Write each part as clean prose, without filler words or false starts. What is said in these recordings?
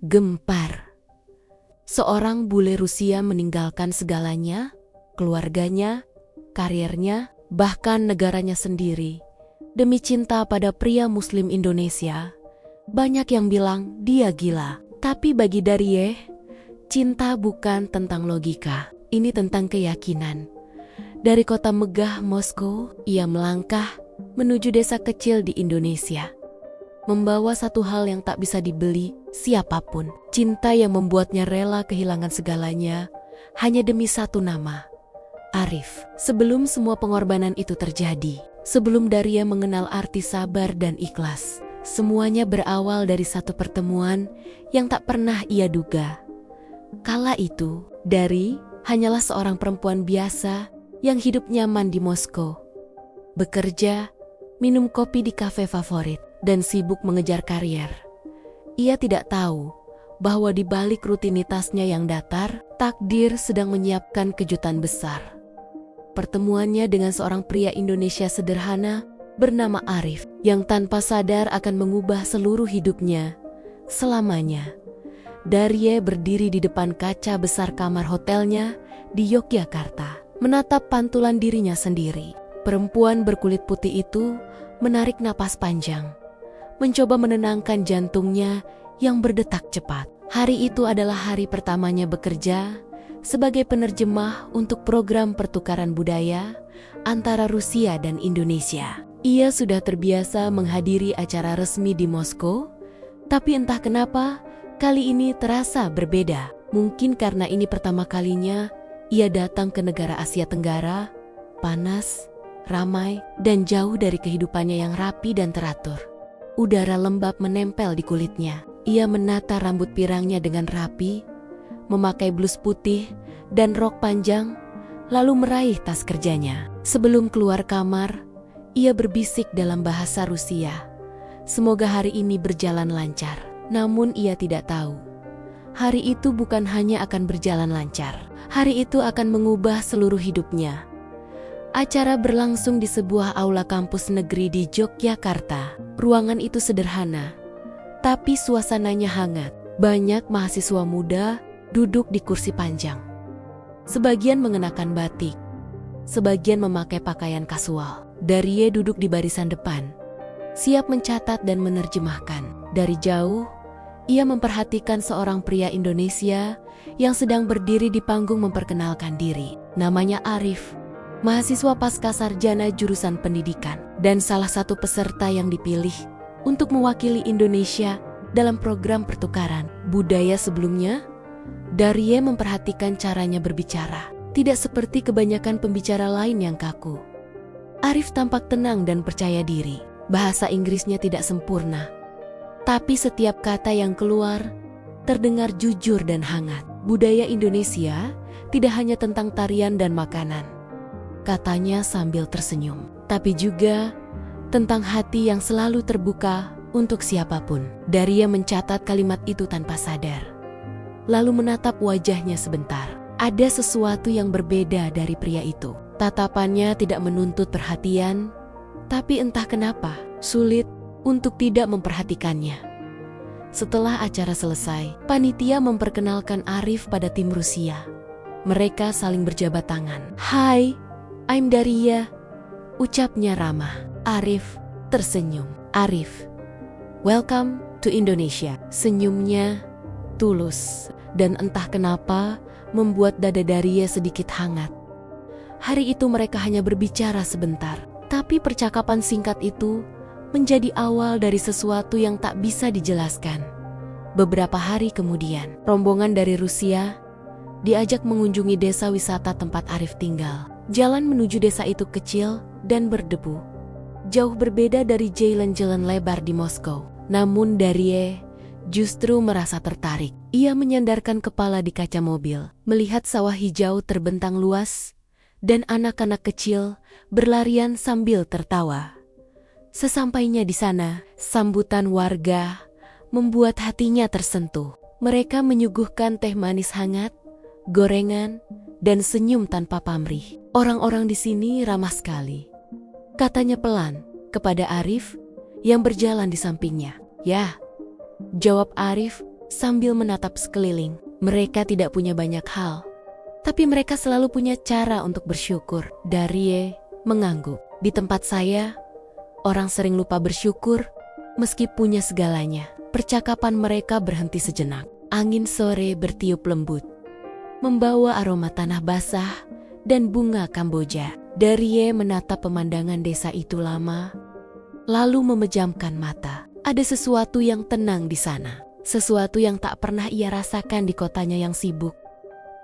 Gempar. Seorang bule Rusia meninggalkan segalanya, keluarganya, karirnya, bahkan negaranya sendiri, demi cinta pada pria Muslim Indonesia. Banyak yang bilang dia gila. Tapi bagi Darie, cinta bukan tentang logika. Ini tentang keyakinan. Dari kota megah Moskow, ia melangkah menuju desa kecil di Indonesia. Membawa satu hal yang tak bisa dibeli siapapun. Cinta yang membuatnya rela kehilangan segalanya hanya demi satu nama, Arif. Sebelum semua pengorbanan itu terjadi, sebelum Daria mengenal arti sabar dan ikhlas, semuanya berawal dari satu pertemuan yang tak pernah ia duga. Kala itu, Dari hanyalah seorang perempuan biasa yang hidup nyaman di Moskow. Bekerja, minum kopi di kafe favorit, dan sibuk mengejar karier. Ia tidak tahu bahwa di balik rutinitasnya yang datar, takdir sedang menyiapkan kejutan besar. Pertemuannya dengan seorang pria Indonesia sederhana bernama Arif, yang tanpa sadar akan mengubah seluruh hidupnya selamanya. Darie berdiri di depan kaca besar kamar hotelnya di Yogyakarta, menatap pantulan dirinya sendiri. Perempuan berkulit putih itu menarik napas panjang, mencoba menenangkan jantungnya yang berdetak cepat. Hari itu adalah hari pertamanya bekerja sebagai penerjemah untuk program pertukaran budaya antara Rusia dan Indonesia. Ia sudah terbiasa menghadiri acara resmi di Moskow, tapi entah kenapa kali ini terasa berbeda. Mungkin karena ini pertama kalinya ia datang ke negara Asia Tenggara, panas, ramai, dan jauh dari kehidupannya yang rapi dan teratur. Udara lembab menempel di kulitnya. Ia menata rambut pirangnya dengan rapi, memakai blus putih dan rok panjang, lalu meraih tas kerjanya. Sebelum keluar kamar, ia berbisik dalam bahasa Rusia. Semoga hari ini berjalan lancar. Namun ia tidak tahu, hari itu bukan hanya akan berjalan lancar. Hari itu akan mengubah seluruh hidupnya. Acara berlangsung di sebuah aula kampus negeri di Yogyakarta. Ruangan itu sederhana, tapi suasananya hangat. Banyak mahasiswa muda duduk di kursi panjang. Sebagian mengenakan batik, sebagian memakai pakaian kasual. Darie duduk di barisan depan, siap mencatat dan menerjemahkan. Dari jauh, ia memperhatikan seorang pria Indonesia yang sedang berdiri di panggung memperkenalkan diri. Namanya Arif, mahasiswa pascasarjana jurusan pendidikan, dan salah satu peserta yang dipilih untuk mewakili Indonesia dalam program pertukaran budaya. Sebelumnya, Darie memperhatikan caranya berbicara. Tidak seperti kebanyakan pembicara lain yang kaku. Arif tampak tenang dan percaya diri. Bahasa Inggrisnya tidak sempurna, tapi setiap kata yang keluar terdengar jujur dan hangat. Budaya Indonesia tidak hanya tentang tarian dan makanan, katanya sambil tersenyum, tapi juga tentang hati yang selalu terbuka untuk siapapun. Daria mencatat kalimat itu tanpa sadar, lalu menatap wajahnya sebentar. Ada sesuatu yang berbeda dari pria itu. Tatapannya tidak menuntut perhatian, tapi entah kenapa sulit untuk tidak memperhatikannya. Setelah acara selesai, panitia memperkenalkan Arif pada tim Rusia. Mereka saling berjabat tangan. "Hai, I'm Daria," ucapnya ramah. Arif tersenyum. "Arif, welcome to Indonesia." Senyumnya tulus dan entah kenapa membuat dada Daria sedikit hangat. Hari itu mereka hanya berbicara sebentar, tapi percakapan singkat itu menjadi awal dari sesuatu yang tak bisa dijelaskan. Beberapa hari kemudian, rombongan dari Rusia diajak mengunjungi desa wisata tempat Arif tinggal. Jalan menuju desa itu kecil dan berdebu, jauh berbeda dari jalan-jalan lebar di Moskow. Namun Darie justru merasa tertarik. Ia menyandarkan kepala di kaca mobil, melihat sawah hijau terbentang luas dan anak-anak kecil berlarian sambil tertawa. Sesampainya di sana, sambutan warga membuat hatinya tersentuh. Mereka menyuguhkan teh manis hangat, gorengan, dan senyum tanpa pamrih. "Orang-orang di sini ramah sekali," katanya pelan kepada Arif yang berjalan di sampingnya. "Ya," jawab Arif sambil menatap sekeliling. Mereka tidak punya banyak hal, tapi mereka selalu punya cara untuk bersyukur. Darie mengangguk. Di tempat saya, orang sering lupa bersyukur meski punya segalanya. Percakapan mereka berhenti sejenak. Angin sore bertiup lembut, membawa aroma tanah basah dan bunga Kamboja. Darie menatap pemandangan desa itu lama, lalu memejamkan mata. Ada sesuatu yang tenang di sana, sesuatu yang tak pernah ia rasakan di kotanya yang sibuk.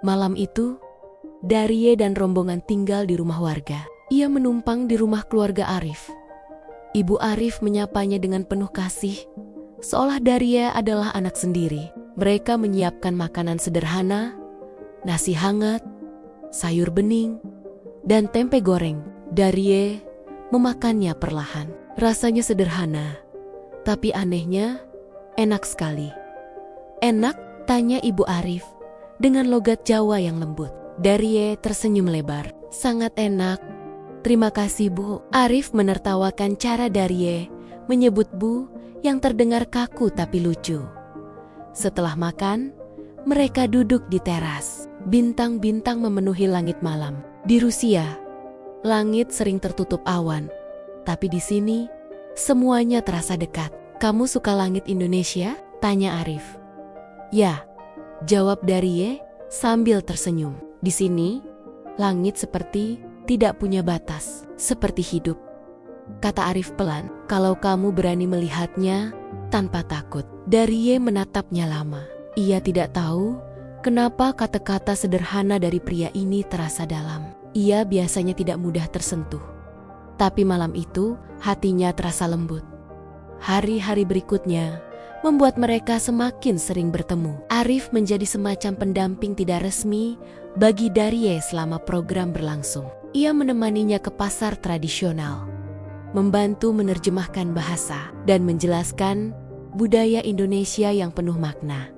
Malam itu, Darie dan rombongan tinggal di rumah warga. Ia menumpang di rumah keluarga Arif. Ibu Arif menyapanya dengan penuh kasih, seolah Darie adalah anak sendiri. Mereka menyiapkan makanan sederhana, nasi hangat, sayur bening, dan tempe goreng. Darie memakannya perlahan. Rasanya sederhana, tapi anehnya enak sekali. Enak? Tanya Ibu Arif dengan logat Jawa yang lembut. Darie tersenyum lebar. Sangat enak. Terima kasih, Bu. Arif menertawakan cara Darie menyebut Bu yang terdengar kaku tapi lucu. Setelah makan, mereka duduk di teras. Bintang-bintang memenuhi langit malam. Di Rusia, langit sering tertutup awan, tapi di sini semuanya terasa dekat. Kamu suka langit Indonesia? Tanya Arif. Ya, jawab Darie sambil tersenyum. Di sini, langit seperti tidak punya batas, seperti hidup. Kata Arif pelan, kalau kamu berani melihatnya tanpa takut. Darie menatapnya lama. Ia tidak tahu kenapa kata-kata sederhana dari pria ini terasa dalam. Ia biasanya tidak mudah tersentuh. Tapi malam itu, hatinya terasa lembut. Hari-hari berikutnya membuat mereka semakin sering bertemu. Arif menjadi semacam pendamping tidak resmi bagi Darie selama program berlangsung. Ia menemaninya ke pasar tradisional, membantu menerjemahkan bahasa, dan menjelaskan budaya Indonesia yang penuh makna.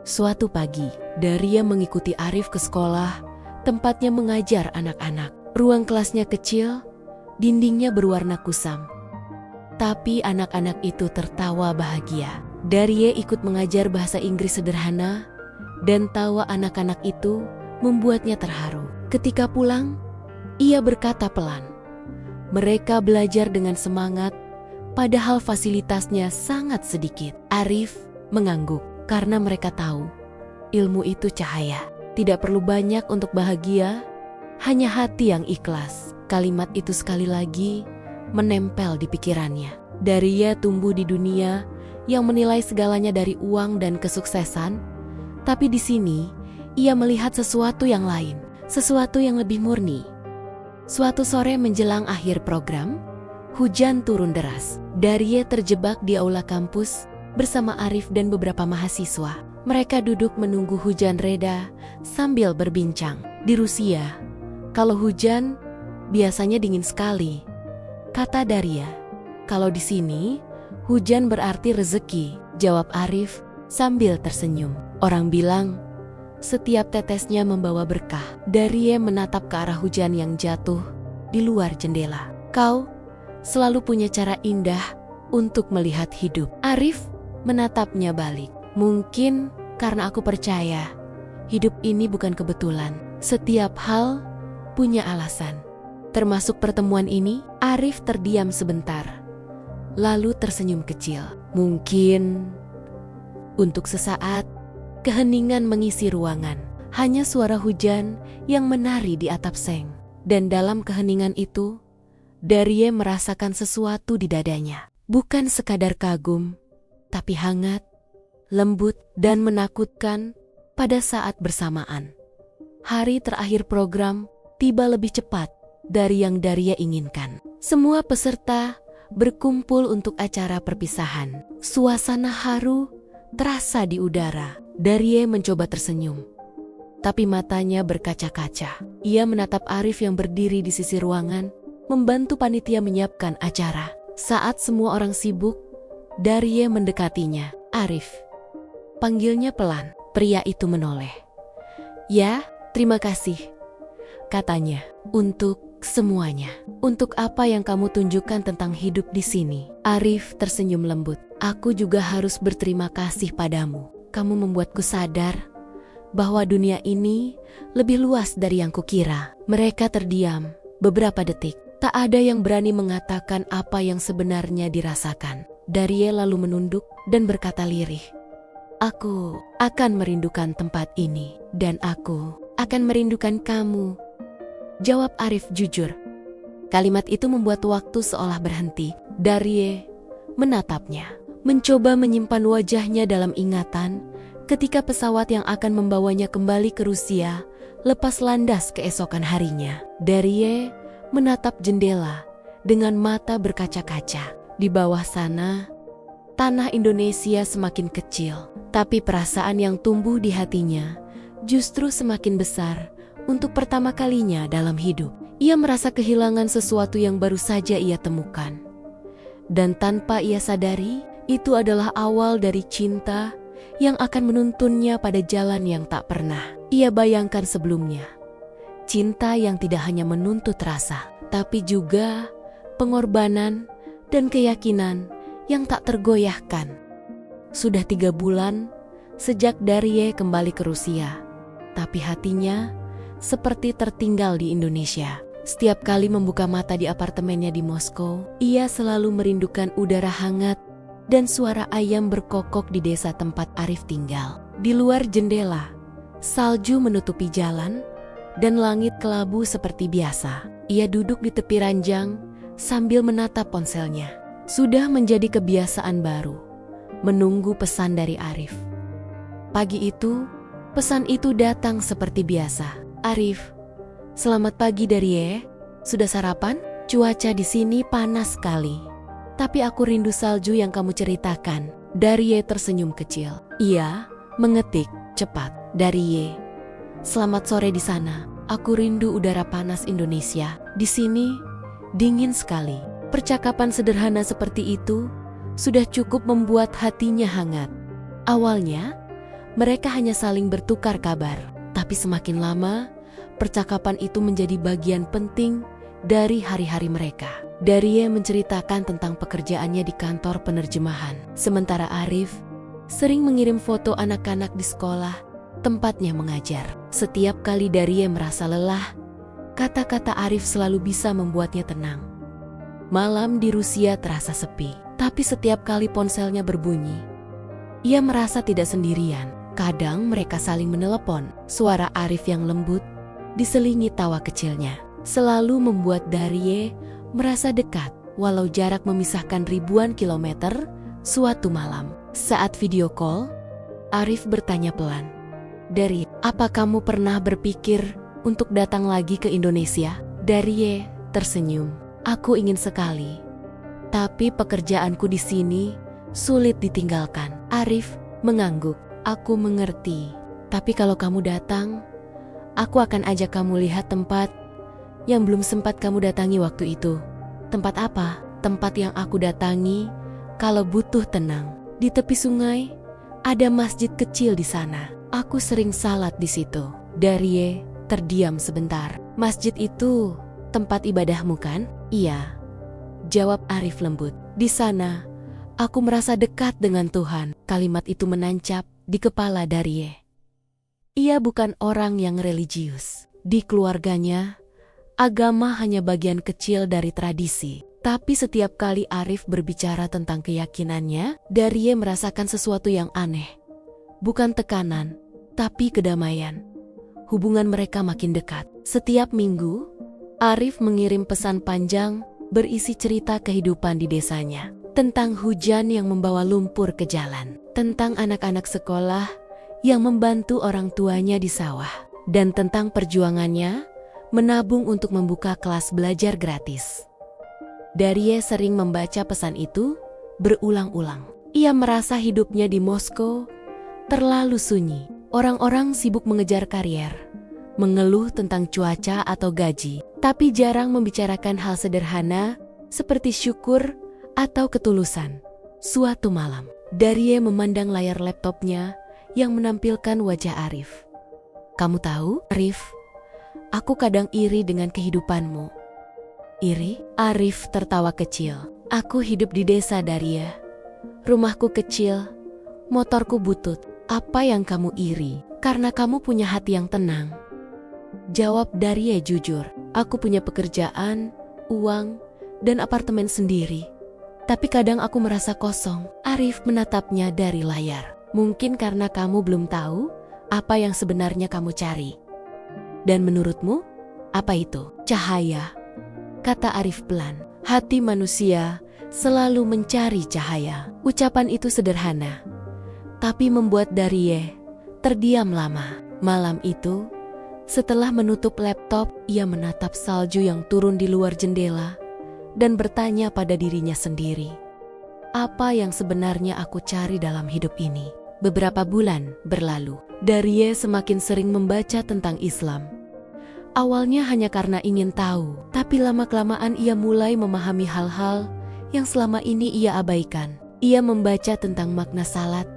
Suatu pagi, Darie mengikuti Arif ke sekolah, tempatnya mengajar anak-anak. Ruang kelasnya kecil, dindingnya berwarna kusam. Tapi anak-anak itu tertawa bahagia. Darie ikut mengajar bahasa Inggris sederhana, dan tawa anak-anak itu membuatnya terharu. Ketika pulang, ia berkata pelan, mereka belajar dengan semangat, padahal fasilitasnya sangat sedikit. Arif mengangguk, karena mereka tahu ilmu itu cahaya. Tidak perlu banyak untuk bahagia, hanya hati yang ikhlas. Kalimat itu sekali lagi menempel di pikirannya. Darie tumbuh di dunia yang menilai segalanya dari uang dan kesuksesan, tapi di sini ia melihat sesuatu yang lain, sesuatu yang lebih murni. Suatu sore menjelang akhir program, hujan turun deras. Darie terjebak di aula kampus bersama Arif dan beberapa mahasiswa. Mereka duduk menunggu hujan reda sambil berbincang. Di Rusia, kalau hujan biasanya dingin sekali, kata Darie. Kalau di sini, hujan berarti rezeki, jawab Arif sambil tersenyum. Orang bilang, setiap tetesnya membawa berkah. Darie menatap ke arah hujan yang jatuh di luar jendela. Kau selalu punya cara indah untuk melihat hidup. Arif menatapnya balik. Mungkin karena aku percaya, hidup ini bukan kebetulan. Setiap hal punya alasan. Termasuk pertemuan ini. Arif terdiam sebentar, lalu tersenyum kecil. Mungkin untuk sesaat, keheningan mengisi ruangan. Hanya suara hujan yang menari di atap seng. Dan dalam keheningan itu, Darie merasakan sesuatu di dadanya. Bukan sekadar kagum, tapi hangat, lembut, dan menakutkan pada saat bersamaan. Hari terakhir program tiba lebih cepat dari yang Darie inginkan. Semua peserta berkumpul untuk acara perpisahan. Suasana haru terasa di udara. Darie mencoba tersenyum, tapi matanya berkaca-kaca. Ia menatap Arif yang berdiri di sisi ruangan, membantu panitia menyiapkan acara. Saat semua orang sibuk, Darie mendekatinya. Arif, panggilnya pelan. Pria itu menoleh. Ya, terima kasih, katanya. Untuk semuanya. Untuk apa yang kamu tunjukkan tentang hidup di sini. Arif tersenyum lembut. Aku juga harus berterima kasih padamu. kamu membuatku sadar bahwa dunia ini lebih luas dari yang kukira. Mereka terdiam beberapa detik. Tak ada yang berani mengatakan apa yang sebenarnya dirasakan. Darie lalu menunduk dan berkata lirih, "Aku akan merindukan tempat ini dan aku akan merindukan kamu," jawab Arif jujur. Kalimat itu membuat waktu seolah berhenti. Darie menatapnya, mencoba menyimpan wajahnya dalam ingatan ketika pesawat yang akan membawanya kembali ke Rusia lepas landas keesokan harinya. Darie menatap jendela dengan mata berkaca-kaca. Di bawah sana, tanah Indonesia semakin kecil, tapi perasaan yang tumbuh di hatinya justru semakin besar. Untuk pertama kalinya dalam hidup, ia merasa kehilangan sesuatu yang baru saja ia temukan. Dan tanpa ia sadari, itu adalah awal dari cinta yang akan menuntunnya pada jalan yang tak pernah ia bayangkan sebelumnya. Cinta yang tidak hanya menuntut rasa, tapi juga pengorbanan dan keyakinan yang tak tergoyahkan. Sudah 3 bulan sejak Darie kembali ke Rusia, tapi hatinya seperti tertinggal di Indonesia. Setiap kali membuka mata di apartemennya di Moskow, ia selalu merindukan udara hangat dan suara ayam berkokok di desa tempat Arif tinggal. Di luar jendela, salju menutupi jalan dan langit kelabu seperti biasa. Ia duduk di tepi ranjang sambil menatap ponselnya. Sudah menjadi kebiasaan baru menunggu pesan dari Arif. Pagi itu, pesan itu datang seperti biasa. "Arif, selamat pagi Darie. Sudah sarapan? Cuaca di sini panas sekali. Tapi aku rindu salju yang kamu ceritakan." Darie tersenyum kecil. Ia mengetik cepat. "Darie, selamat sore di sana. Aku rindu udara panas Indonesia. Di sini dingin sekali." Percakapan sederhana seperti itu sudah cukup membuat hatinya hangat. Awalnya, mereka hanya saling bertukar kabar. Tapi semakin lama, percakapan itu menjadi bagian penting dari hari-hari mereka. Darie menceritakan tentang pekerjaannya di kantor penerjemahan. Sementara Arif sering mengirim foto anak-anak di sekolah tempatnya mengajar. Setiap kali Darie merasa lelah, kata-kata Arif selalu bisa membuatnya tenang. Malam di Rusia terasa sepi, tapi setiap kali ponselnya berbunyi, ia merasa tidak sendirian. Kadang mereka saling menelepon. Suara Arif yang lembut diselingi tawa kecilnya selalu membuat Darie merasa dekat, walau jarak memisahkan ribuan kilometer. Suatu malam, saat video call, Arif bertanya pelan, "Darie, apa kamu pernah berpikir untuk datang lagi ke Indonesia?" Darie tersenyum. "Aku ingin sekali, tapi pekerjaanku di sini sulit ditinggalkan." Arif mengangguk. "Aku mengerti, tapi kalau kamu datang, aku akan ajak kamu lihat tempat yang belum sempat kamu datangi waktu itu." "Tempat apa?" "Tempat yang aku datangi kalau butuh tenang. Di tepi sungai, ada masjid kecil di sana. Aku sering salat di situ." Darie terdiam sebentar. "Masjid itu tempat ibadahmu kan?" "Iya," jawab Arif lembut. "Di sana, aku merasa dekat dengan Tuhan." Kalimat itu menancap di kepala Darie. Ia bukan orang yang religius. Di keluarganya, agama hanya bagian kecil dari tradisi. Tapi setiap kali Arif berbicara tentang keyakinannya, Darie merasakan sesuatu yang aneh. Bukan tekanan, tapi kedamaian. Hubungan mereka makin dekat. Setiap minggu, Arif mengirim pesan panjang berisi cerita kehidupan di desanya. Tentang hujan yang membawa lumpur ke jalan. Tentang anak-anak sekolah yang membantu orang tuanya di sawah. Dan tentang perjuangannya menabung untuk membuka kelas belajar gratis. Darie sering membaca pesan itu berulang-ulang. Ia merasa hidupnya di Moskow terlalu sunyi. Orang-orang sibuk mengejar karier, mengeluh tentang cuaca atau gaji, tapi jarang membicarakan hal sederhana seperti syukur atau ketulusan. Suatu malam, Darie memandang layar laptopnya yang menampilkan wajah Arif. "Kamu tahu, Arif, aku kadang iri dengan kehidupanmu." "Iri?" Arif tertawa kecil. "Aku hidup di desa, Darie. Rumahku kecil, motorku butut, Apa yang kamu iri? Karena kamu punya hati yang tenang. Jawab Darie jujur. Aku punya pekerjaan, uang, dan apartemen sendiri. Tapi kadang aku merasa kosong. Arif menatapnya dari layar. Mungkin karena kamu belum tahu apa yang sebenarnya kamu cari. Dan menurutmu, apa itu? Cahaya, kata Arif pelan. Hati manusia selalu mencari cahaya. Ucapan itu sederhana, tapi membuat Darie terdiam lama. Malam itu, setelah menutup laptop, ia menatap salju yang turun di luar jendela dan bertanya pada dirinya sendiri, apa yang sebenarnya aku cari dalam hidup ini? Beberapa bulan berlalu, Darie semakin sering membaca tentang Islam. Awalnya hanya karena ingin tahu, tapi lama-kelamaan ia mulai memahami hal-hal yang selama ini ia abaikan. Ia membaca tentang makna salat,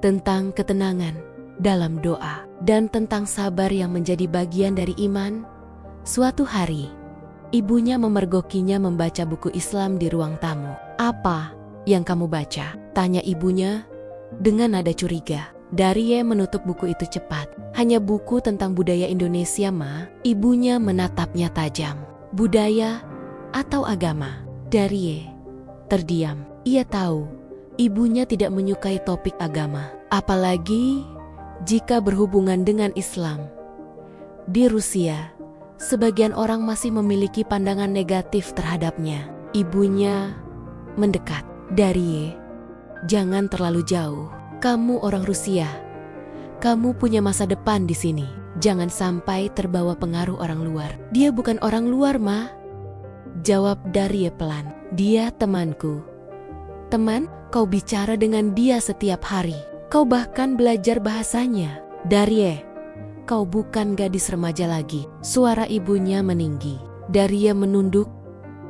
tentang ketenangan dalam doa, dan tentang sabar yang menjadi bagian dari iman. Suatu hari, ibunya memergokinya membaca buku Islam di ruang tamu. Apa yang kamu baca? Tanya ibunya dengan nada curiga. Darie menutup buku itu cepat. Hanya buku tentang budaya Indonesia, Ma. Ibunya menatapnya tajam. Budaya atau agama? Darie terdiam. Ia tahu ibunya tidak menyukai topik agama, apalagi jika berhubungan dengan Islam. Di Rusia, sebagian orang masih memiliki pandangan negatif terhadapnya. Ibunya mendekat. Darie, jangan terlalu jauh. Kamu orang Rusia. Kamu punya masa depan di sini. Jangan sampai terbawa pengaruh orang luar. Dia bukan orang luar, Ma. Jawab Darie pelan. Dia temanku. Teman? Kau bicara dengan dia setiap hari. Kau bahkan belajar bahasanya. Darie, kau bukan gadis remaja lagi. Suara ibunya meninggi. Darie menunduk,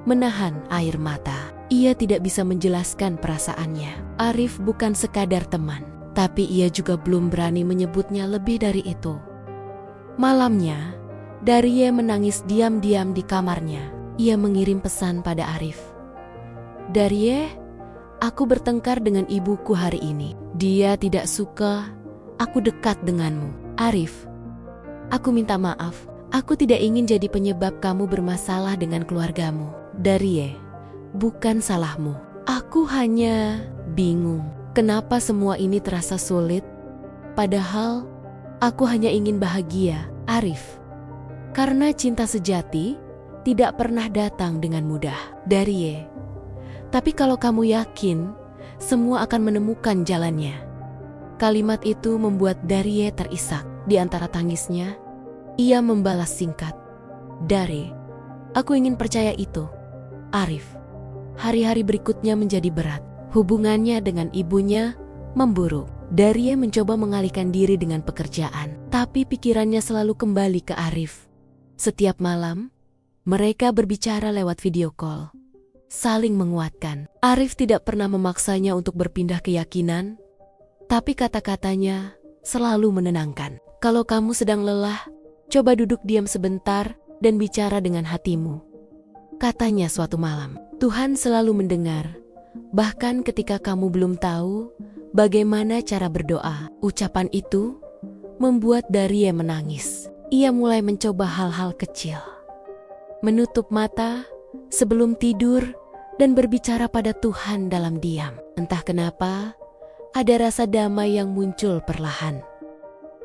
menahan air mata. Ia tidak bisa menjelaskan perasaannya. Arif bukan sekadar teman, tapi ia juga belum berani menyebutnya lebih dari itu. Malamnya, Darie menangis diam-diam di kamarnya. Ia mengirim pesan pada Arif. Darie, aku bertengkar dengan ibuku hari ini. Dia tidak suka aku dekat denganmu. Arif, aku minta maaf. Aku tidak ingin jadi penyebab kamu bermasalah dengan keluargamu. Darie, bukan salahmu. Aku hanya bingung. Kenapa semua ini terasa sulit? Padahal aku hanya ingin bahagia. Arif, karena cinta sejati tidak pernah datang dengan mudah. Darie, tapi kalau kamu yakin, semua akan menemukan jalannya. Kalimat itu membuat Darie terisak. Di antara tangisnya, ia membalas singkat. Darie, aku ingin percaya itu. Arif, hari-hari berikutnya menjadi berat. Hubungannya dengan ibunya memburuk. Darie mencoba mengalihkan diri dengan pekerjaan, tapi pikirannya selalu kembali ke Arif. Setiap malam, mereka berbicara lewat video call, saling menguatkan. Arif tidak pernah memaksanya untuk berpindah keyakinan, tapi kata-katanya selalu menenangkan. Kalau kamu sedang lelah, coba duduk diam sebentar dan bicara dengan hatimu. Katanya suatu malam, Tuhan selalu mendengar, bahkan ketika kamu belum tahu bagaimana cara berdoa. Ucapan itu membuat Darie menangis. Ia mulai mencoba hal-hal kecil. Menutup mata sebelum tidur dan berbicara pada Tuhan dalam diam. Entah kenapa, ada rasa damai yang muncul perlahan.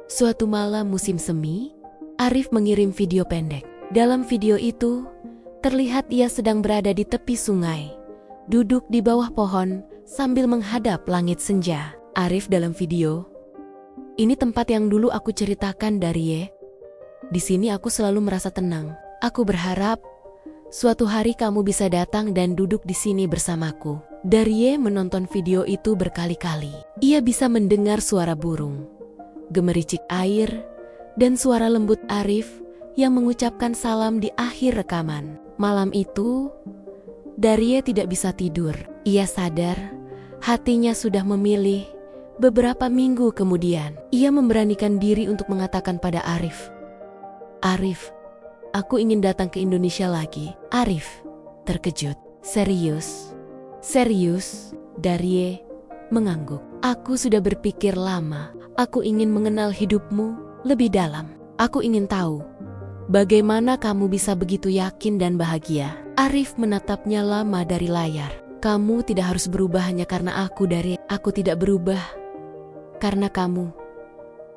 Suatu malam musim semi, Arif mengirim video pendek. Dalam video itu, terlihat ia sedang berada di tepi sungai, duduk di bawah pohon sambil menghadap langit senja. Arif dalam video, ini tempat yang dulu aku ceritakan, Darie. Di sini aku selalu merasa tenang. Aku berharap suatu hari kamu bisa datang dan duduk di sini bersamaku. Darie menonton video itu berkali-kali. Ia bisa mendengar suara burung, gemericik air, dan suara lembut Arif yang mengucapkan salam di akhir rekaman. Malam itu, Darie tidak bisa tidur. Ia sadar hatinya sudah memilih. Beberapa minggu kemudian, ia memberanikan diri untuk mengatakan pada Arif, Arif, aku ingin datang ke Indonesia lagi. Arif terkejut. Serius? Serius? Darie mengangguk. Aku sudah berpikir lama. Aku ingin mengenal hidupmu lebih dalam. Aku ingin tahu bagaimana kamu bisa begitu yakin dan bahagia. Arif menatapnya lama dari layar. Kamu tidak harus berubah hanya karena aku tidak berubah karena kamu.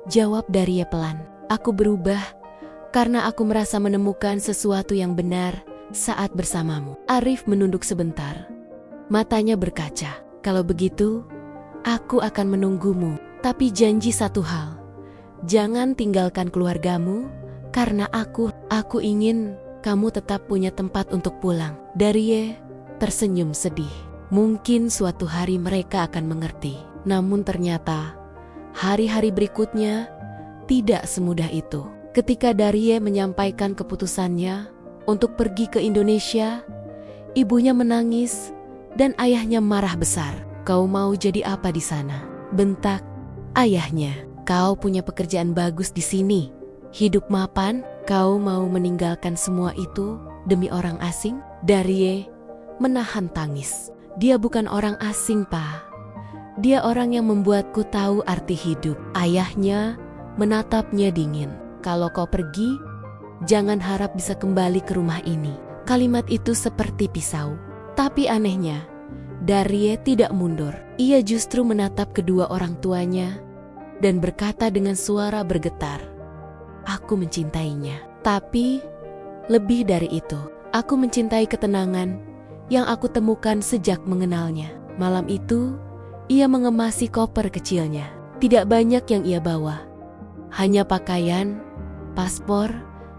Jawab Daria pelan. Aku berubah karena aku merasa menemukan sesuatu yang benar saat bersamamu. Arif menunduk sebentar. Matanya berkaca. Kalau begitu, aku akan menunggumu. Tapi janji satu hal. Jangan tinggalkan keluargamu karena aku ingin kamu tetap punya tempat untuk pulang. Daria tersenyum sedih. Mungkin suatu hari mereka akan mengerti. Namun ternyata hari-hari berikutnya tidak semudah itu. Ketika Daria menyampaikan keputusannya untuk pergi ke Indonesia, ibunya menangis dan ayahnya marah besar. Kau mau jadi apa di sana? Bentak ayahnya. Kau punya pekerjaan bagus di sini. Hidup mapan, kau mau meninggalkan semua itu demi orang asing? Daria menahan tangis. Dia bukan orang asing, Pak. Dia orang yang membuatku tahu arti hidup. Ayahnya menatapnya dingin. Kalau kau pergi, jangan harap bisa kembali ke rumah ini. Kalimat itu seperti pisau. Tapi anehnya, Daria tidak mundur. Ia justru menatap kedua orang tuanya dan berkata dengan suara bergetar, "Aku mencintainya. Tapi lebih dari itu, aku mencintai ketenangan yang aku temukan sejak mengenalnya." Malam itu, ia mengemasi koper kecilnya. Tidak banyak yang ia bawa. Hanya pakaian, paspor,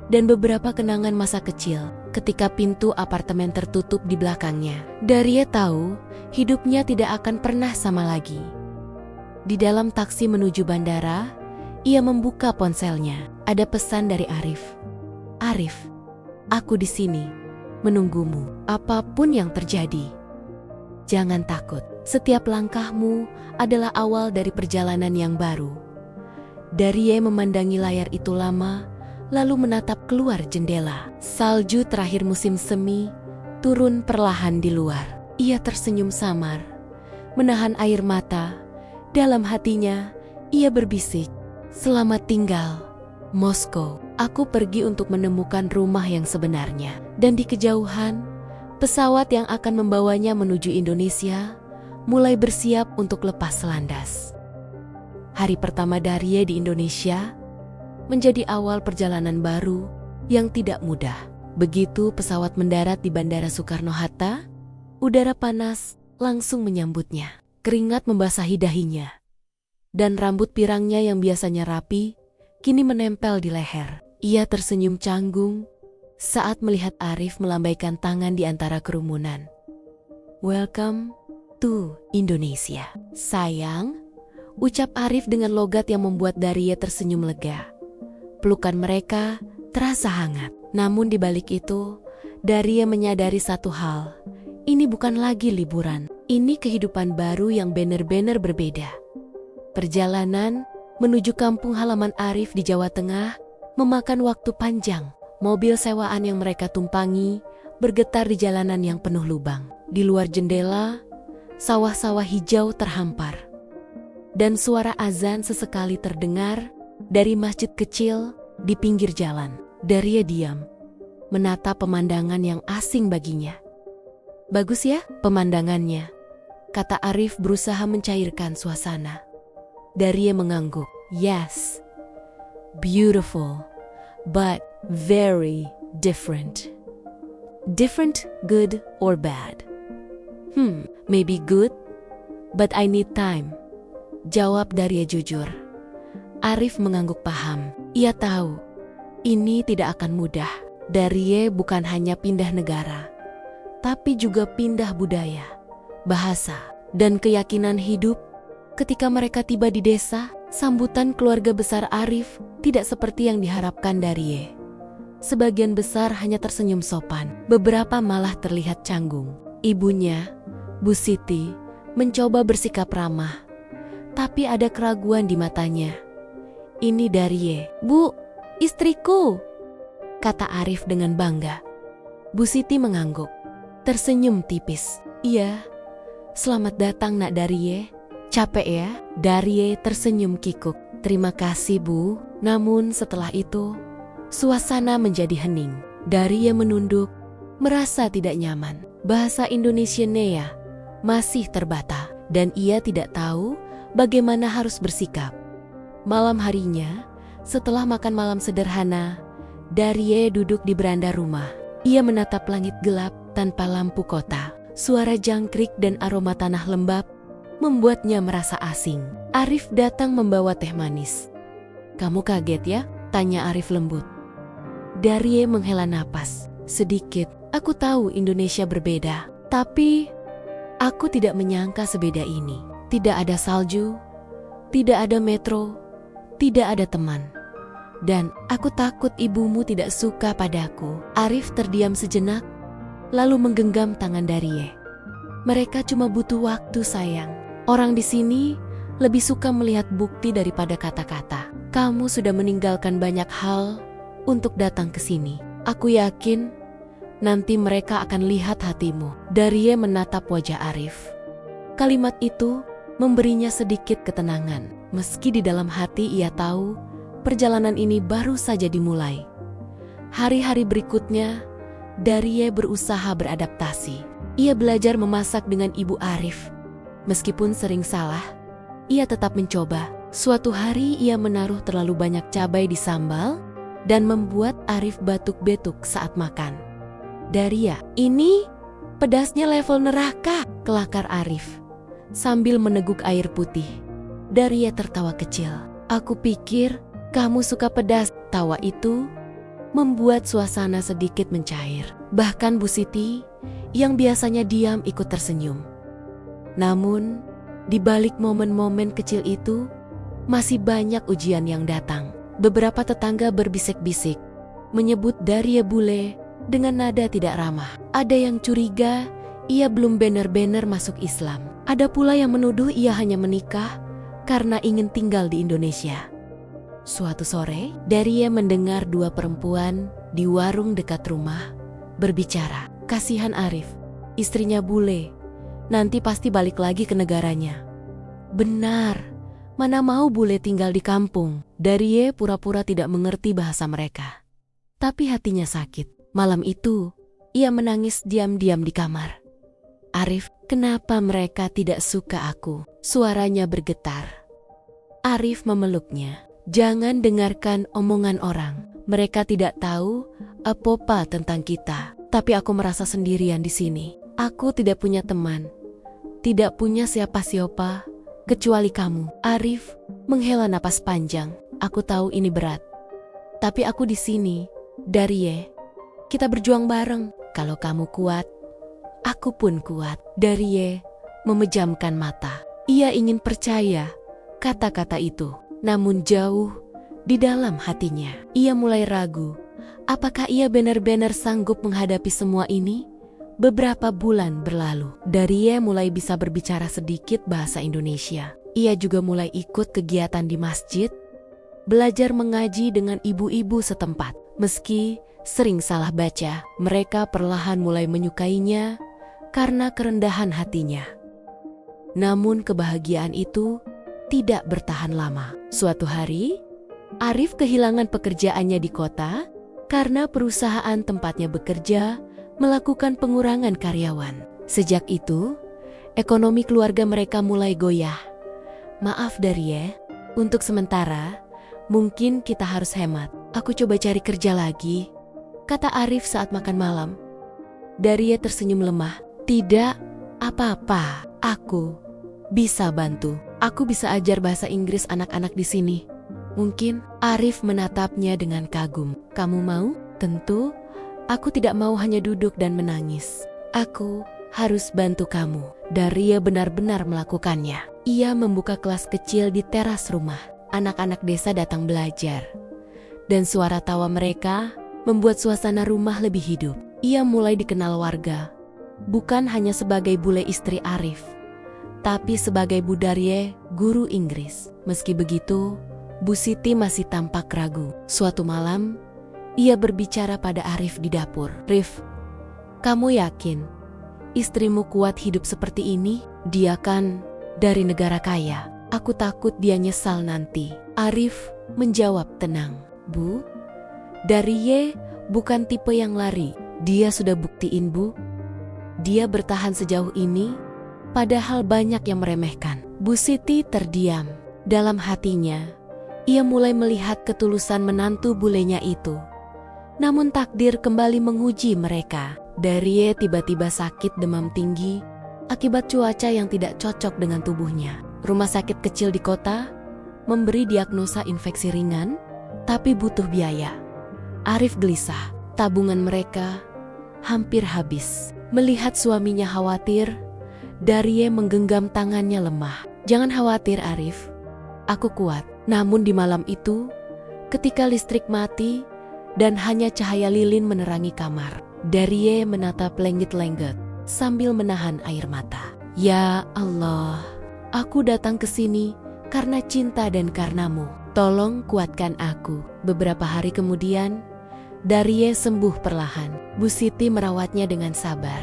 dan beberapa kenangan masa kecil. Ketika pintu apartemen tertutup di belakangnya, Daria tahu hidupnya tidak akan pernah sama lagi. Di dalam taksi menuju bandara, ia membuka ponselnya. Ada pesan dari Arif. "Arif, aku di sini, menunggumu. Apapun yang terjadi, jangan takut. Setiap langkahmu adalah awal dari perjalanan yang baru." Daria memandangi layar itu lama, lalu menatap keluar jendela. Salju terakhir musim semi turun perlahan di luar. Ia tersenyum samar, menahan air mata. Dalam hatinya, ia berbisik, "Selamat tinggal, Moskow." Aku pergi untuk menemukan rumah yang sebenarnya. Dan di kejauhan, pesawat yang akan membawanya menuju Indonesia mulai bersiap untuk lepas landas. Hari pertama Daria di Indonesia menjadi awal perjalanan baru yang tidak mudah. Begitu pesawat mendarat di Bandara Soekarno-Hatta, udara panas langsung menyambutnya. Keringat membasahi dahinya, dan rambut pirangnya yang biasanya rapi, kini menempel di leher. Ia tersenyum canggung saat melihat Arif melambaikan tangan di antara kerumunan. "Welcome to Indonesia, sayang," ucap Arif dengan logat yang membuat Daria tersenyum lega. Pelukan mereka terasa hangat. Namun di balik itu, Daria menyadari satu hal. Ini bukan lagi liburan. Ini kehidupan baru yang benar-benar berbeda. Perjalanan menuju kampung halaman Arif di Jawa Tengah memakan waktu panjang. Mobil sewaan yang mereka tumpangi bergetar di jalanan yang penuh lubang. Di luar jendela, sawah-sawah hijau terhampar. Dan suara azan sesekali terdengar dari masjid kecil di pinggir jalan. Daria diam, menatap pemandangan yang asing baginya. "Bagus ya pemandangannya," kata Arif berusaha mencairkan suasana. Daria mengangguk. "Yes, beautiful, but very different." "Different, good or bad?" Maybe good, but I need time," jawab Daria jujur. Arif mengangguk paham. Ia tahu ini tidak akan mudah. Daria bukan hanya pindah negara, tapi juga pindah budaya, bahasa, dan keyakinan hidup. Ketika mereka tiba di desa, sambutan keluarga besar Arif tidak seperti yang diharapkan Daria. Sebagian besar hanya tersenyum sopan, beberapa malah terlihat canggung. Ibunya, Bu Siti, mencoba bersikap ramah, tapi ada keraguan di matanya. "Ini Daria, Bu, istriku," kata Arif dengan bangga. Bu Siti mengangguk, tersenyum tipis. "Iya, selamat datang Nak Daria," Capek ya? Darie tersenyum kikuk. Terima kasih, Bu. Namun setelah itu, suasana menjadi hening. Darie menunduk, merasa tidak nyaman. Bahasa Indonesia-nya masih terbata, dan ia tidak tahu bagaimana harus bersikap. Malam harinya, setelah makan malam sederhana, Darie duduk di beranda rumah. Ia menatap langit gelap tanpa lampu kota. Suara jangkrik dan aroma tanah lembab membuatnya merasa asing. Arif datang membawa teh manis. "Kamu kaget ya?" tanya Arif lembut. Darie menghela napas. "Sedikit. Aku tahu Indonesia berbeda. Tapi aku tidak menyangka sebeda ini. Tidak ada salju, tidak ada metro, tidak ada teman. Dan aku takut ibumu tidak suka padaku." Arif terdiam sejenak, lalu menggenggam tangan Darie. "Mereka cuma butuh waktu, sayang. Orang di sini lebih suka melihat bukti daripada kata-kata. Kamu sudah meninggalkan banyak hal untuk datang ke sini. Aku yakin nanti mereka akan lihat hatimu." Darie menatap wajah Arif. Kalimat itu memberinya sedikit ketenangan. Meski di dalam hati ia tahu perjalanan ini baru saja dimulai. Hari-hari berikutnya, Darie berusaha beradaptasi. Ia belajar memasak dengan ibu Arif. Meskipun sering salah, ia tetap mencoba. Suatu hari ia menaruh terlalu banyak cabai di sambal dan membuat Arif batuk-batuk saat makan. "Daria, ini pedasnya level neraka," kelakar Arif sambil meneguk air putih. Daria tertawa kecil. "Aku pikir kamu suka pedas." Tawa itu membuat suasana sedikit mencair. Bahkan Bu Siti yang biasanya diam ikut tersenyum. Namun, di balik momen-momen kecil itu, masih banyak ujian yang datang. Beberapa tetangga berbisik-bisik, menyebut Darie bule dengan nada tidak ramah. Ada yang curiga ia belum benar-benar masuk Islam. Ada pula yang menuduh ia hanya menikah karena ingin tinggal di Indonesia. Suatu sore, Darie mendengar dua perempuan di warung dekat rumah berbicara. "Kasihan Arif, istrinya bule. Nanti pasti balik lagi ke negaranya." "Benar, mana mau bule tinggal di kampung." Darie pura-pura tidak mengerti bahasa mereka. Tapi hatinya sakit. Malam itu, ia menangis diam-diam di kamar. "Arif, kenapa mereka tidak suka aku?" Suaranya bergetar. Arif memeluknya. "Jangan dengarkan omongan orang. Mereka tidak tahu apa-apa tentang kita. Tapi aku merasa sendirian di sini. Aku tidak punya teman. Tidak punya siapa-siapa kecuali kamu." Arif menghela napas panjang. "Aku tahu ini berat. Tapi aku di sini, Darie. Kita berjuang bareng. Kalau kamu kuat, aku pun kuat." Darie memejamkan mata. Ia ingin percaya kata-kata itu. Namun jauh di dalam hatinya, ia mulai ragu. Apakah ia benar-benar sanggup menghadapi semua ini? Beberapa bulan berlalu, Darie mulai bisa berbicara sedikit bahasa Indonesia. Ia juga mulai ikut kegiatan di masjid, belajar mengaji dengan ibu-ibu setempat. Meski sering salah baca, mereka perlahan mulai menyukainya karena kerendahan hatinya. Namun kebahagiaan itu tidak bertahan lama. Suatu hari, Arif kehilangan pekerjaannya di kota karena perusahaan tempatnya bekerja melakukan pengurangan karyawan. Sejak itu, ekonomi keluarga mereka mulai goyah. "Maaf Darie, untuk sementara, mungkin kita harus hemat. Aku coba cari kerja lagi," kata Arif saat makan malam. Darie tersenyum lemah. "Tidak apa-apa, aku bisa bantu. Aku bisa ajar bahasa Inggris anak-anak di sini." Mungkin. Arif menatapnya dengan kagum. "Kamu mau?" "Tentu. Aku tidak mau hanya duduk dan menangis. Aku harus bantu kamu." Darie benar-benar melakukannya. Ia membuka kelas kecil di teras rumah. Anak-anak desa datang belajar. Dan suara tawa mereka membuat suasana rumah lebih hidup. Ia mulai dikenal warga. Bukan hanya sebagai bule istri Arif, tapi sebagai Bu Darie, guru Inggris. Meski begitu, Bu Siti masih tampak ragu. Suatu malam, ia berbicara pada Arif di dapur. "Rif, kamu yakin istrimu kuat hidup seperti ini? Dia kan dari negara kaya. Aku takut dia nyesal nanti. Arif menjawab tenang. Bu, Darie bukan tipe yang lari. Dia sudah buktiin, Bu. Dia bertahan sejauh ini, padahal banyak yang meremehkan. Bu Siti terdiam. Dalam hatinya, ia mulai melihat ketulusan menantu bulenya itu. Namun takdir kembali menguji mereka. Darie tiba-tiba sakit demam tinggi akibat cuaca yang tidak cocok dengan tubuhnya. Rumah sakit kecil di kota memberi diagnosa infeksi ringan, tapi butuh biaya. Arif gelisah, tabungan mereka hampir habis. Melihat suaminya khawatir, Darie menggenggam tangannya lemah. Jangan khawatir Arif, aku kuat. Namun di malam itu, ketika listrik mati dan hanya cahaya lilin menerangi kamar, Darie menatap lenggit-lenggit sambil menahan air mata. Ya Allah, aku datang ke sini karena cinta dan karenamu. Tolong kuatkan aku. Beberapa hari kemudian, Darie sembuh perlahan. Bu Siti merawatnya dengan sabar,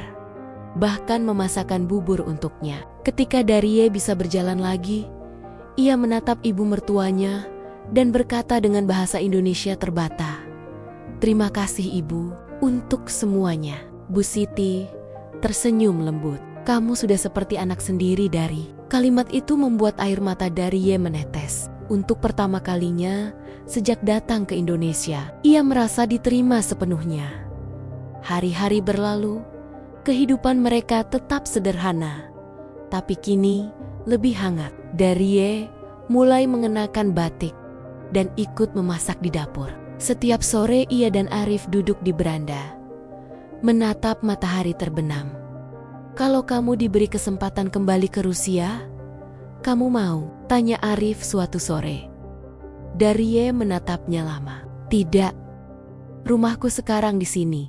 bahkan memasakkan bubur untuknya. Ketika Darie bisa berjalan lagi, ia menatap ibu mertuanya dan berkata dengan bahasa Indonesia terbata, "Terima kasih Ibu untuk semuanya." Bu Siti tersenyum lembut. "Kamu sudah seperti anak sendiri, Dari." Kalimat itu membuat air mata Darie menetes. Untuk pertama kalinya sejak datang ke Indonesia, ia merasa diterima sepenuhnya. Hari-hari berlalu, kehidupan mereka tetap sederhana, tapi kini lebih hangat. Darie mulai mengenakan batik dan ikut memasak di dapur. Setiap sore ia dan Arif duduk di beranda, menatap matahari terbenam. "Kalau kamu diberi kesempatan kembali ke Rusia, kamu mau?" tanya Arif suatu sore. Darie menatapnya lama. "Tidak, rumahku sekarang di sini,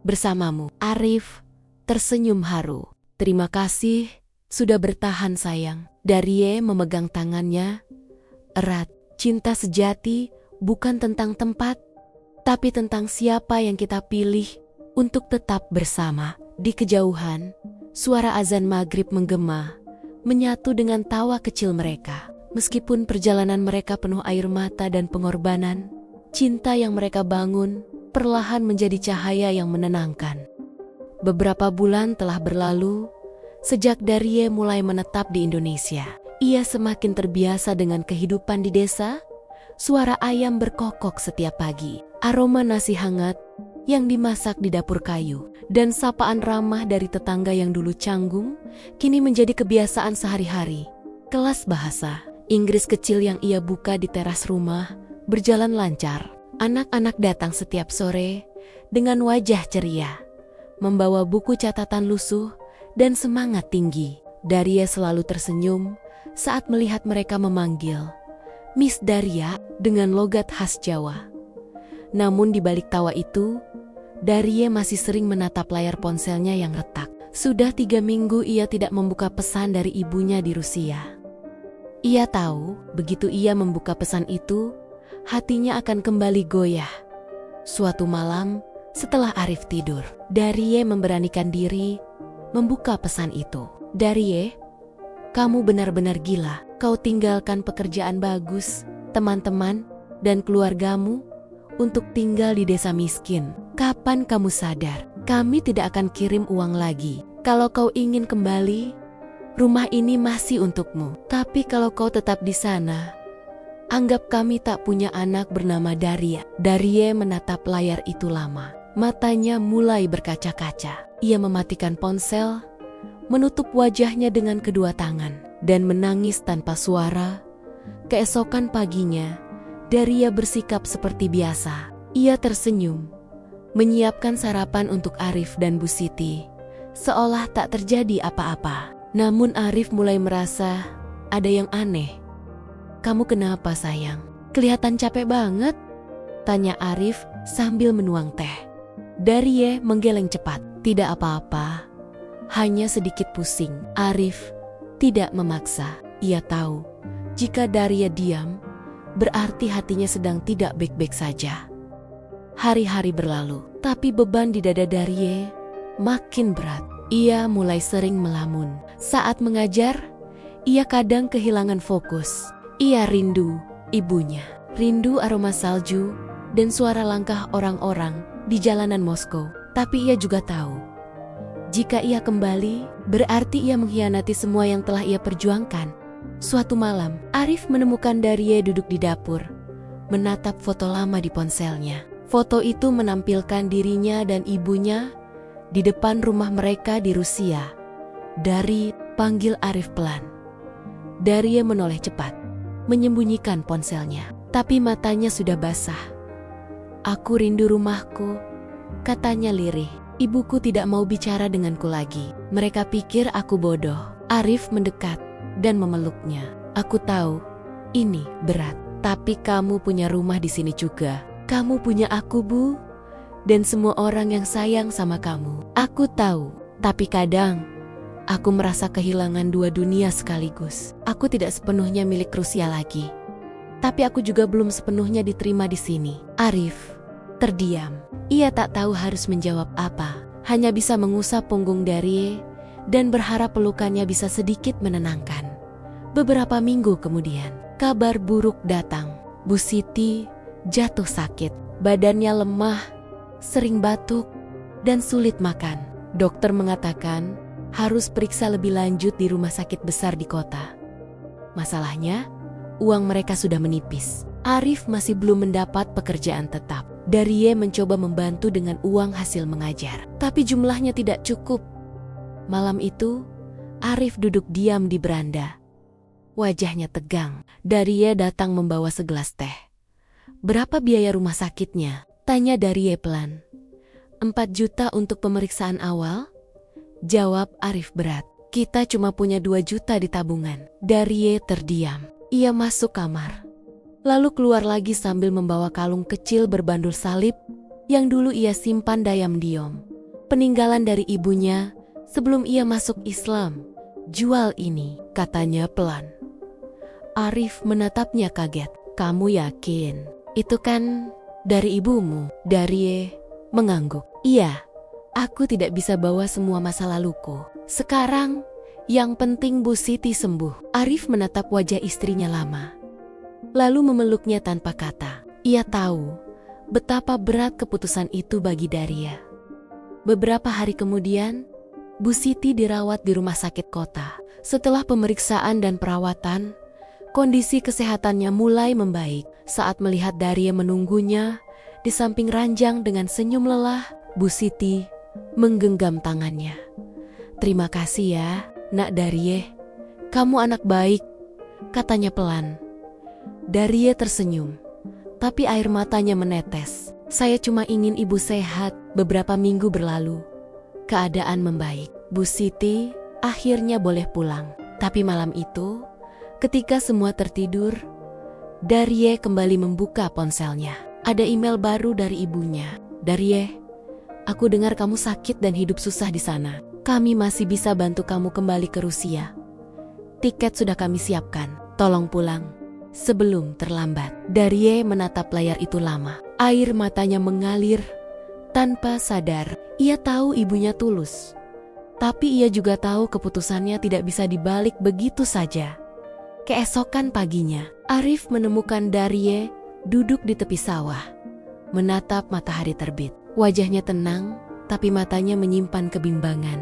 bersamamu." Arif tersenyum haru. "Terima kasih sudah bertahan sayang." Darie memegang tangannya erat. Cinta sejati bukan tentang tempat, tapi tentang siapa yang kita pilih untuk tetap bersama. Di kejauhan, suara azan maghrib menggema, menyatu dengan tawa kecil mereka. Meskipun perjalanan mereka penuh air mata dan pengorbanan, cinta yang mereka bangun perlahan menjadi cahaya yang menenangkan. Beberapa bulan telah berlalu sejak Darie mulai menetap di Indonesia. Ia semakin terbiasa dengan kehidupan di desa. Suara ayam berkokok setiap pagi, aroma nasi hangat yang dimasak di dapur kayu, dan sapaan ramah dari tetangga yang dulu canggung, kini menjadi kebiasaan sehari-hari. Kelas bahasa Inggris kecil yang ia buka di teras rumah berjalan lancar. Anak-anak datang setiap sore dengan wajah ceria, membawa buku catatan lusuh dan semangat tinggi. Daria selalu tersenyum saat melihat mereka memanggil Miss Daria dengan logat khas Jawa. Namun di balik tawa itu, Darie masih sering menatap layar ponselnya yang retak. Sudah 3 minggu ia tidak membuka pesan dari ibunya di Rusia. Ia tahu, begitu ia membuka pesan itu, hatinya akan kembali goyah. Suatu malam, setelah Arif tidur, Darie memberanikan diri membuka pesan itu. "Darie, kamu benar-benar gila. Kau tinggalkan pekerjaan bagus, teman-teman, dan keluargamu untuk tinggal di desa miskin. Kapan kamu sadar? Kami tidak akan kirim uang lagi. Kalau kau ingin kembali, rumah ini masih untukmu. Tapi kalau kau tetap di sana, anggap kami tak punya anak bernama Daria." Darie menatap layar itu lama. Matanya mulai berkaca-kaca. Ia mematikan ponsel, menutup wajahnya dengan kedua tangan, dan menangis tanpa suara. Keesokan paginya, Daria bersikap seperti biasa. Ia tersenyum, menyiapkan sarapan untuk Arif dan Bu Siti, seolah tak terjadi apa-apa. Namun Arif mulai merasa ada yang aneh. "Kamu kenapa sayang? Kelihatan capek banget," tanya Arif sambil menuang teh. Darie menggeleng cepat. "Tidak apa-apa, hanya sedikit pusing." Arif tidak memaksa. Ia tahu, jika Daria diam, berarti hatinya sedang tidak baik-baik saja. Hari-hari berlalu, tapi beban di dada Darie makin berat. Ia mulai sering melamun. Saat mengajar, Ia kadang kehilangan fokus. Ia rindu ibunya, rindu aroma salju dan suara langkah orang-orang di jalanan Moskow. Tapi ia juga tahu, jika ia kembali, berarti ia mengkhianati semua yang telah ia perjuangkan. Suatu malam, Arif menemukan Darie duduk di dapur, menatap foto lama di ponselnya. Foto itu menampilkan dirinya dan ibunya di depan rumah mereka di Rusia. Dari panggil Arif pelan. Darie menoleh cepat, menyembunyikan ponselnya, tapi matanya sudah basah. "Aku rindu rumahku," katanya lirih. "Ibuku tidak mau bicara denganku lagi. Mereka pikir aku bodoh." Arif mendekat dan memeluknya. "Aku tahu, ini berat. Tapi kamu punya rumah di sini juga. Kamu punya aku, Bu. Dan semua orang yang sayang sama kamu. Aku tahu, tapi kadang aku merasa kehilangan dua dunia sekaligus. Aku tidak sepenuhnya milik Rusia lagi. Tapi aku juga belum sepenuhnya diterima di sini." Arif terdiam. Ia tak tahu harus menjawab apa. Hanya bisa mengusap punggung Darie dan berharap pelukannya bisa sedikit menenangkan. Beberapa minggu kemudian, kabar buruk datang. Bu Siti jatuh sakit. Badannya lemah, sering batuk, dan sulit makan. Dokter mengatakan harus periksa lebih lanjut di rumah sakit besar di kota. Masalahnya, uang mereka sudah menipis. Arif masih belum mendapat pekerjaan tetap. Darie mencoba membantu dengan uang hasil mengajar, tapi jumlahnya tidak cukup. Malam itu, Arif duduk diam di beranda. Wajahnya tegang. Darie datang membawa segelas teh. "Berapa biaya rumah sakitnya?" tanya Darie pelan. 4 juta untuk pemeriksaan awal?" jawab Arif berat. "Kita cuma punya 2 juta di tabungan." Darie terdiam. Ia masuk kamar, lalu keluar lagi sambil membawa kalung kecil berbandul salib yang dulu ia simpan diam-diam. Peninggalan dari ibunya sebelum ia masuk Islam. "Jual ini," katanya pelan. Arif menatapnya kaget. "Kamu yakin? Itu kan dari ibumu?" Darie mengangguk. "Iya, aku tidak bisa bawa semua masa laluku. Sekarang, yang penting Bu Siti sembuh." Arif menatap wajah istrinya lama, lalu memeluknya tanpa kata. Ia tahu betapa berat keputusan itu bagi Daria. Beberapa hari kemudian, Bu Siti dirawat di rumah sakit kota. Setelah pemeriksaan dan perawatan, kondisi kesehatannya mulai membaik. Saat melihat Daria menunggunya di samping ranjang dengan senyum lelah, Bu Siti menggenggam tangannya. "Terima kasih ya, Nak Darie. Kamu anak baik," katanya pelan. Darie tersenyum, tapi air matanya menetes. "Saya cuma ingin ibu sehat." Beberapa minggu berlalu. Keadaan membaik. Bu Siti akhirnya boleh pulang. Tapi malam itu, ketika semua tertidur, Darie kembali membuka ponselnya. Ada email baru dari ibunya. "Darie, aku dengar kamu sakit dan hidup susah di sana. Kami masih bisa bantu kamu kembali ke Rusia. Tiket sudah kami siapkan. Tolong pulang sebelum terlambat." Darie menatap layar itu lama. Air matanya mengalir tanpa sadar. Ia tahu ibunya tulus, tapi ia juga tahu keputusannya tidak bisa dibalik begitu saja. Keesokan paginya, Arif menemukan Darie duduk di tepi sawah, menatap matahari terbit. Wajahnya tenang, tapi matanya menyimpan kebimbangan.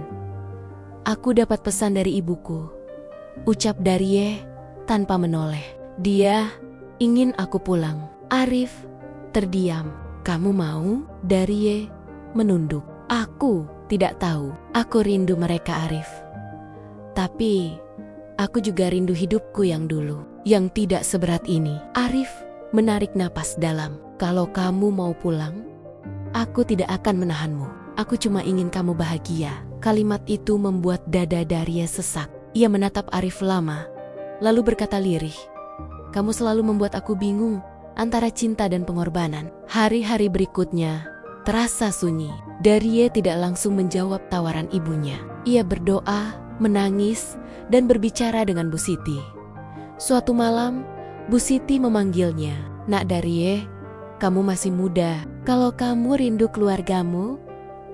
"Aku dapat pesan dari ibuku," ucap Darie tanpa menoleh. "Dia ingin aku pulang." Arif terdiam. "Kamu mau?" Darie menunduk. "Aku tidak tahu. Aku rindu mereka, Arif. Tapi aku juga rindu hidupku yang dulu, yang tidak seberat ini." Arif menarik napas dalam. "Kalau kamu mau pulang, aku tidak akan menahanmu. Aku cuma ingin kamu bahagia." Kalimat itu membuat dada Darie sesak. Ia menatap Arif lama, lalu berkata lirih, "Kamu selalu membuat aku bingung antara cinta dan pengorbanan." Hari-hari berikutnya terasa sunyi. Darie tidak langsung menjawab tawaran ibunya. Ia berdoa, menangis, dan berbicara dengan Bu Siti. Suatu malam, Bu Siti memanggilnya. "Nak Darie, kamu masih muda. Kalau kamu rindu keluargamu,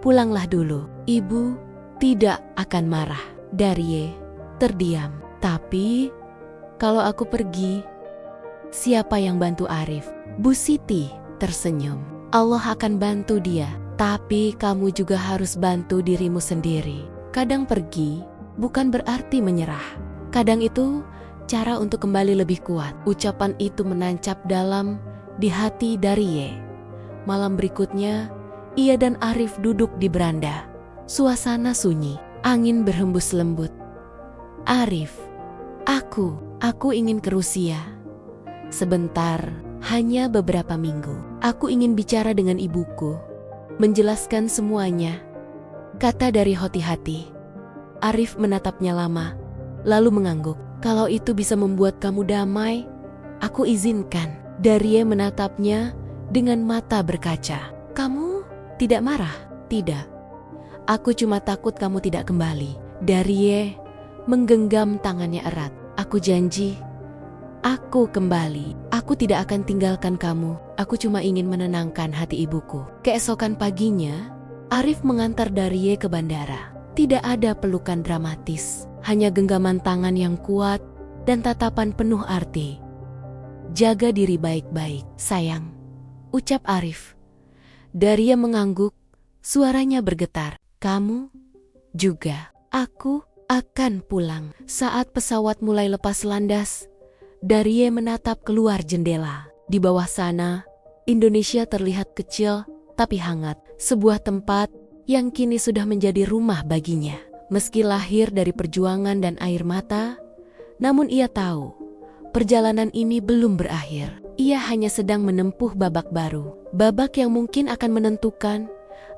pulanglah dulu. Ibu tidak akan marah." Darie terdiam. Tapi, kalau aku pergi, siapa yang bantu Arif? Bu Siti tersenyum. Allah akan bantu dia, tapi kamu juga harus bantu dirimu sendiri. Kadang pergi bukan berarti menyerah. Kadang itu cara untuk kembali lebih kuat. Ucapan itu menancap dalam di hati Darie. Malam berikutnya, ia dan Arif duduk di beranda. Suasana sunyi, angin berhembus lembut. Arif, aku ingin ke Rusia. Sebentar, hanya beberapa minggu. Aku ingin bicara dengan ibuku, menjelaskan semuanya, kata dari hati-hati. Arif menatapnya lama, lalu mengangguk. Kalau itu bisa membuat kamu damai, aku izinkan. Darie menatapnya dengan mata berkaca. Kamu tidak marah? Tidak. Aku cuma takut kamu tidak kembali. Darie menggenggam tangannya erat. Aku janji, aku kembali. Aku tidak akan tinggalkan kamu. Aku cuma ingin menenangkan hati ibuku. Keesokan paginya, Arif mengantar Darie ke bandara. Tidak ada pelukan dramatis, hanya genggaman tangan yang kuat dan tatapan penuh arti. Jaga diri baik-baik, sayang, ucap Arif. Darie mengangguk, suaranya bergetar. Kamu juga. Aku akan pulang. Saat pesawat mulai lepas landas, Darie menatap keluar jendela. Di bawah sana, Indonesia terlihat kecil tapi hangat. Sebuah tempat yang kini sudah menjadi rumah baginya. Meski lahir dari perjuangan dan air mata, namun ia tahu perjalanan ini belum berakhir. Ia hanya sedang menempuh babak baru. Babak yang mungkin akan menentukan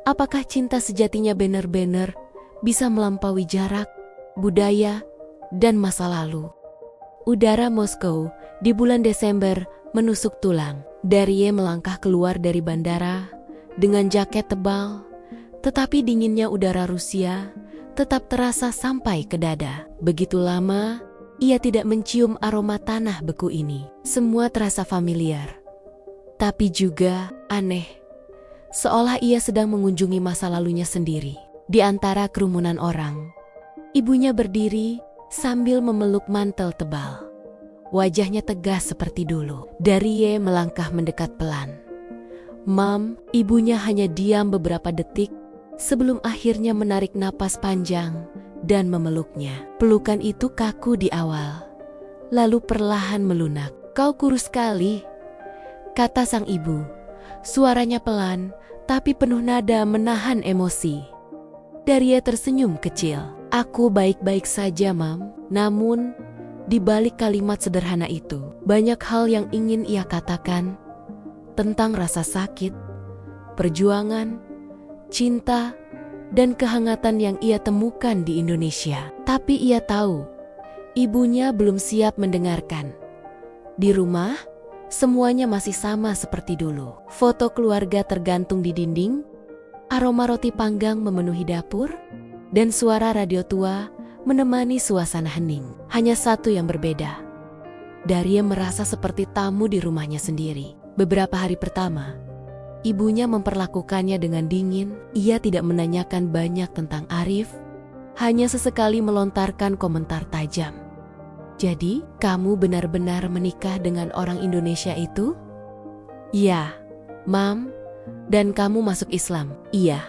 apakah cinta sejatinya benar-benar bisa melampaui jarak, budaya, dan masa lalu. Udara Moskow di bulan Desember menusuk tulang. Darie melangkah keluar dari bandara dengan jaket tebal, tetapi dinginnya udara Rusia tetap terasa sampai ke dada. Begitu lama, ia tidak mencium aroma tanah beku ini. Semua terasa familiar, tapi juga aneh. Seolah ia sedang mengunjungi masa lalunya sendiri. Di antara kerumunan orang, ibunya berdiri sambil memeluk mantel tebal. Wajahnya tegas seperti dulu. Darie melangkah mendekat pelan. Mam, ibunya hanya diam beberapa detik sebelum akhirnya menarik napas panjang dan memeluknya. Pelukan itu kaku di awal, lalu perlahan melunak. Kau kurus sekali, kata sang ibu. Suaranya pelan, tapi penuh nada menahan emosi. Darie tersenyum kecil. Aku baik-baik saja, Mam. Namun, di balik kalimat sederhana itu, banyak hal yang ingin ia katakan tentang rasa sakit, perjuangan, cinta, dan kehangatan yang ia temukan di Indonesia. Tapi ia tahu, ibunya belum siap mendengarkan. Di rumah, semuanya masih sama seperti dulu. Foto keluarga tergantung di dinding, aroma roti panggang memenuhi dapur, dan suara radio tua menemani suasana hening. Hanya satu yang berbeda. Darie merasa seperti tamu di rumahnya sendiri. Beberapa hari pertama, ibunya memperlakukannya dengan dingin. Ia tidak menanyakan banyak tentang Arif, hanya sesekali melontarkan komentar tajam. Jadi, kamu benar-benar menikah dengan orang Indonesia itu? Ya, Mam. Dan kamu masuk Islam? Iya.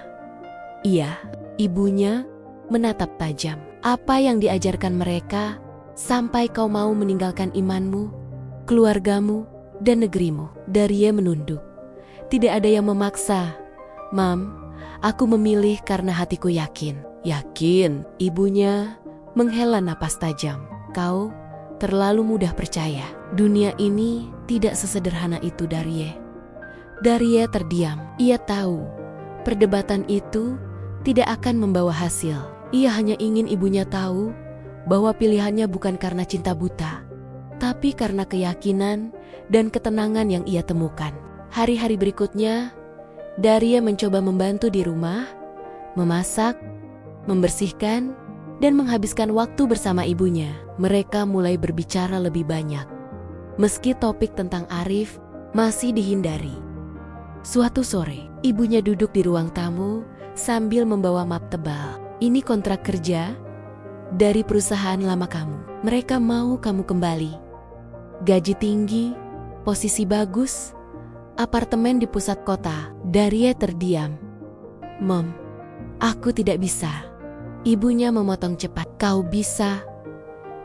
Iya. Ibunya menatap tajam. Apa yang diajarkan mereka sampai kau mau meninggalkan imanmu, keluargamu, dan negerimu? Darie menunduk. Tidak ada yang memaksa. Mam, aku memilih karena hatiku yakin. Yakin? Ibunya menghela napas tajam. Kau terlalu mudah percaya. Dunia ini tidak sesederhana itu, Darie. Darie terdiam. Ia tahu perdebatan itu tidak akan membawa hasil. Ia hanya ingin ibunya tahu bahwa pilihannya bukan karena cinta buta, tapi karena keyakinan dan ketenangan yang ia temukan. Hari-hari berikutnya, Darie mencoba membantu di rumah, memasak, membersihkan, dan menghabiskan waktu bersama ibunya. Mereka mulai berbicara lebih banyak, meski topik tentang Arif masih dihindari. Suatu sore, ibunya duduk di ruang tamu sambil membawa map tebal. Ini kontrak kerja, dari perusahaan lama kamu. Mereka mau kamu kembali. Gaji tinggi, posisi bagus, apartemen di pusat kota. Daria terdiam. Mom, aku tidak bisa. Ibunya memotong cepat. Kau bisa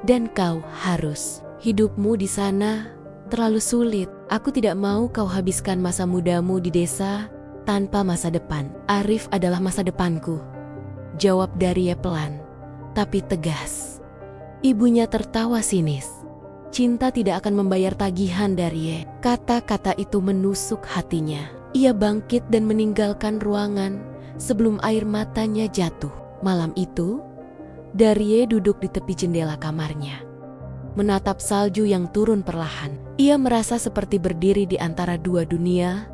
dan kau harus. Hidupmu di sana terlalu sulit. Aku tidak mau kau habiskan masa mudamu di desa tanpa masa depan. Arif adalah masa depanku, jawab Daria pelan, tapi tegas. Ibunya tertawa sinis. Cinta tidak akan membayar tagihan Daria. Kata-kata itu menusuk hatinya. Ia bangkit dan meninggalkan ruangan sebelum air matanya jatuh. Malam itu, Daria duduk di tepi jendela kamarnya, menatap salju yang turun perlahan. Ia merasa seperti berdiri di antara dua dunia.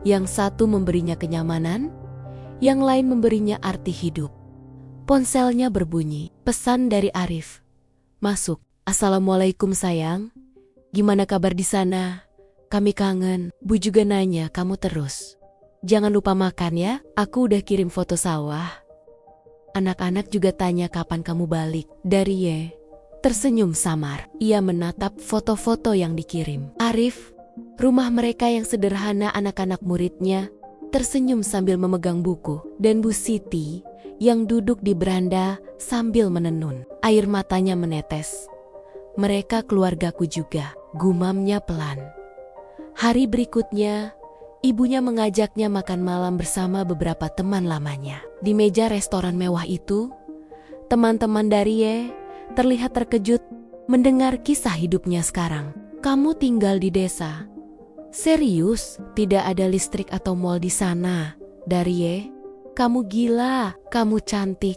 Yang satu memberinya kenyamanan, yang lain memberinya arti hidup. Ponselnya berbunyi. Pesan dari Arif. Masuk. Assalamualaikum sayang. Gimana kabar di sana? Kami kangen. Bu juga nanya kamu terus. Jangan lupa makan ya. Aku udah kirim foto sawah. Anak-anak juga tanya kapan kamu balik. Daria tersenyum samar. Ia menatap foto-foto yang dikirim. Arif, rumah mereka yang sederhana anak-anak muridnya, tersenyum sambil memegang buku. Dan Bu Siti yang duduk di beranda sambil menenun. Air matanya menetes. Mereka keluargaku juga, gumamnya pelan. Hari berikutnya, ibunya mengajaknya makan malam bersama beberapa teman lamanya. Di meja restoran mewah itu, teman-teman Daria terlihat terkejut mendengar kisah hidupnya sekarang. Kamu tinggal di desa? Serius? Tidak ada listrik atau mall di sana, Daria? Kamu gila, kamu cantik,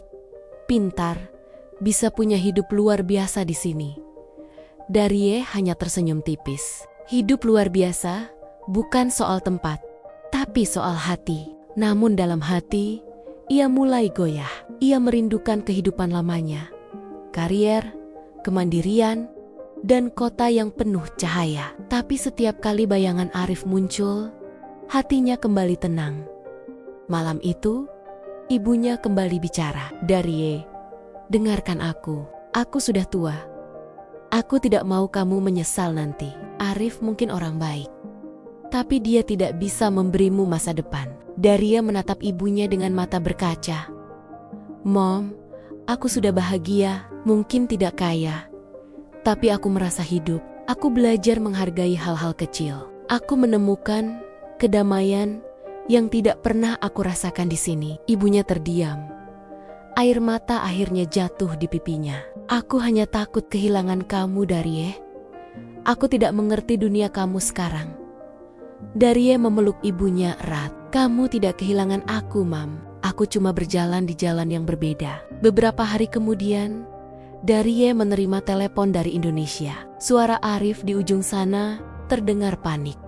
pintar, bisa punya hidup luar biasa di sini. Daria hanya tersenyum tipis. Hidup luar biasa bukan soal tempat, tapi soal hati. Namun dalam hati, ia mulai goyah. Ia merindukan kehidupan lamanya, karier, kemandirian, dan kota yang penuh cahaya. Tapi setiap kali bayangan Arif muncul, hatinya kembali tenang. Malam itu, ibunya kembali bicara. Daria, dengarkan aku sudah tua. Aku tidak mau kamu menyesal nanti. Arif mungkin orang baik, tapi dia tidak bisa memberimu masa depan. Daria menatap ibunya dengan mata berkaca. Mom, aku sudah bahagia, mungkin tidak kaya, tapi aku merasa hidup. Aku belajar menghargai hal-hal kecil. Aku menemukan kedamaian yang tidak pernah aku rasakan di sini. Ibunya terdiam. Air mata akhirnya jatuh di pipinya. Aku hanya takut kehilangan kamu, Daria. Aku tidak mengerti dunia kamu sekarang. Daria memeluk ibunya erat. Kamu tidak kehilangan aku, Mam. Aku cuma berjalan di jalan yang berbeda. Beberapa hari kemudian, Daria menerima telepon dari Indonesia. Suara Arif di ujung sana terdengar panik.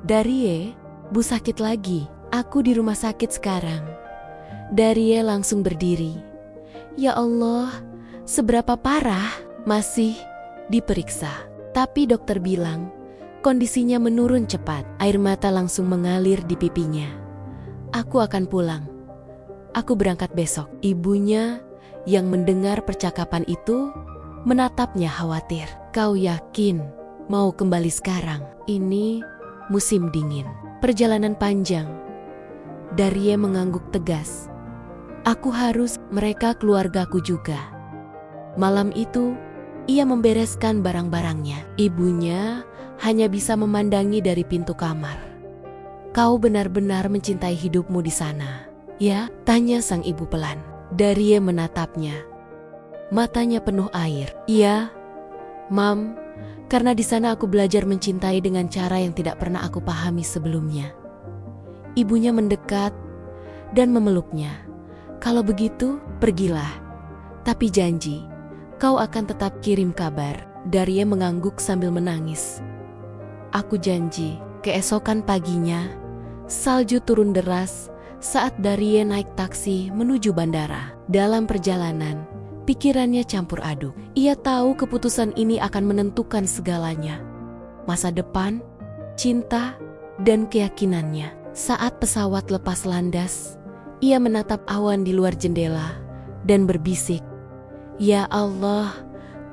Daria, Bu sakit lagi. Aku di rumah sakit sekarang. Daria langsung berdiri. Ya Allah, seberapa parah? Masih diperiksa. Tapi dokter bilang kondisinya menurun cepat. Air mata langsung mengalir di pipinya. Aku akan pulang. Aku berangkat besok. Ibunya yang mendengar percakapan itu menatapnya khawatir. Kau yakin mau kembali sekarang? Ini musim dingin. Perjalanan panjang. Daria mengangguk tegas. Aku harus, mereka keluargaku juga. Malam itu, ia membereskan barang-barangnya. Ibunya hanya bisa memandangi dari pintu kamar. Kau benar-benar mencintai hidupmu di sana, ya? Tanya sang ibu pelan. Daria menatapnya. Matanya penuh air. Iya, Mam, karena di sana aku belajar mencintai dengan cara yang tidak pernah aku pahami sebelumnya. Ibunya mendekat dan memeluknya. Kalau begitu, pergilah. Tapi janji, kau akan tetap kirim kabar. Daria mengangguk sambil menangis. Aku janji. Keesokan paginya, salju turun deras saat Daria naik taksi menuju bandara. Dalam perjalanan, pikirannya campur aduk. Ia tahu keputusan ini akan menentukan segalanya. Masa depan, cinta, dan keyakinannya. Saat pesawat lepas landas, ia menatap awan di luar jendela dan berbisik, Ya Allah,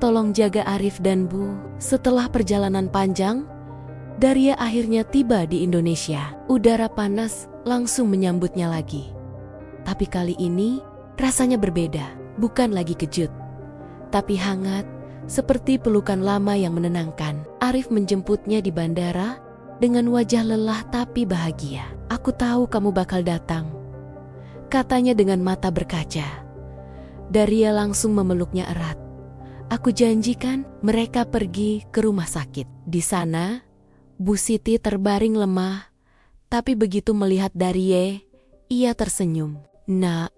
tolong jaga Arif dan Bu. Setelah perjalanan panjang, Daria akhirnya tiba di Indonesia. Udara panas langsung menyambutnya lagi. Tapi kali ini rasanya berbeda, bukan lagi kejut, tapi hangat, seperti pelukan lama yang menenangkan. Arif menjemputnya di bandara dengan wajah lelah tapi bahagia. "Aku tahu kamu bakal datang," katanya dengan mata berkaca. Daria langsung memeluknya erat. "Aku janjikan." Mereka pergi ke rumah sakit. Di sana, Bu Siti terbaring lemah, tapi begitu melihat Daria, ia tersenyum. "Nak,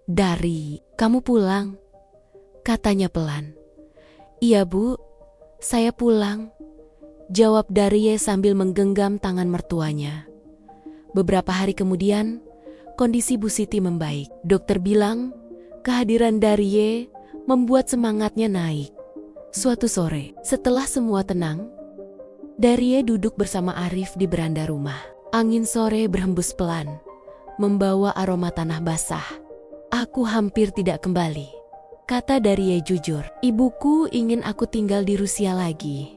Dari, kamu pulang?" katanya pelan. "Iya Bu, saya pulang," jawab Daria sambil menggenggam tangan mertuanya. Beberapa hari kemudian, kondisi Bu Siti membaik. Dokter bilang, kehadiran Daria membuat semangatnya naik. Suatu sore, setelah semua tenang, Daria duduk bersama Arif di beranda rumah. Angin sore berhembus pelan, membawa aroma tanah basah. "Aku hampir tidak kembali," kata Daria jujur. "Ibuku ingin aku tinggal di Rusia lagi.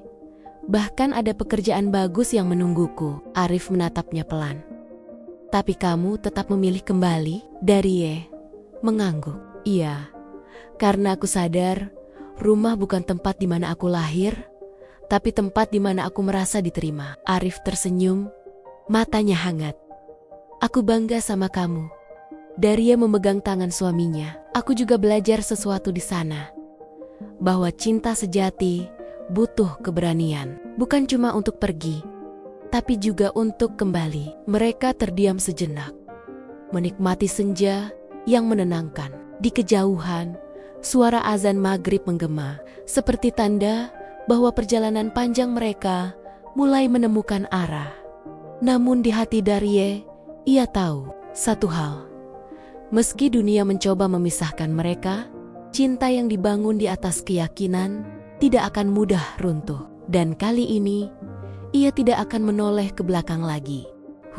Bahkan ada pekerjaan bagus yang menungguku." Arif menatapnya pelan. "Tapi kamu tetap memilih kembali?" Daria mengangguk. "Iya, karena aku sadar rumah bukan tempat di mana aku lahir, tapi tempat di mana aku merasa diterima." Arif tersenyum, matanya hangat. "Aku bangga sama kamu." Daria memegang tangan suaminya. "Aku juga belajar sesuatu di sana. Bahwa cinta sejati butuh keberanian. Bukan cuma untuk pergi, tapi juga untuk kembali." Mereka terdiam sejenak, menikmati senja yang menenangkan. Di kejauhan, suara azan maghrib menggema, seperti tanda bahwa perjalanan panjang mereka mulai menemukan arah. Namun di hati Daria, ia tahu satu hal. Meski dunia mencoba memisahkan mereka, cinta yang dibangun di atas keyakinan tidak akan mudah runtuh. Dan kali ini, ia tidak akan menoleh ke belakang lagi.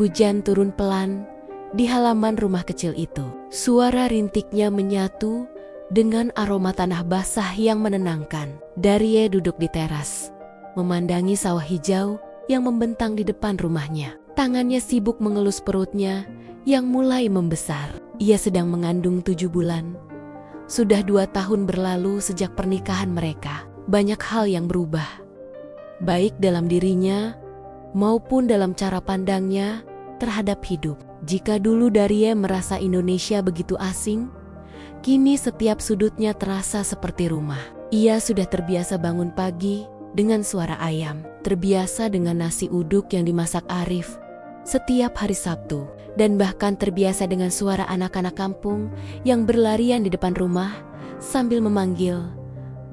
Hujan turun pelan di halaman rumah kecil itu. Suara rintiknya menyatu dengan aroma tanah basah yang menenangkan. Daria duduk di teras, memandangi sawah hijau yang membentang di depan rumahnya. Tangannya sibuk mengelus perutnya yang mulai membesar. Ia sedang mengandung 7 bulan. Sudah 2 tahun berlalu sejak pernikahan mereka. Banyak hal yang berubah, baik dalam dirinya maupun dalam cara pandangnya terhadap hidup. Jika dulu Daria merasa Indonesia begitu asing, kini setiap sudutnya terasa seperti rumah. Ia sudah terbiasa bangun pagi dengan suara ayam, terbiasa dengan nasi uduk yang dimasak Arif setiap hari Sabtu, dan bahkan terbiasa dengan suara anak-anak kampung yang berlarian di depan rumah sambil memanggil,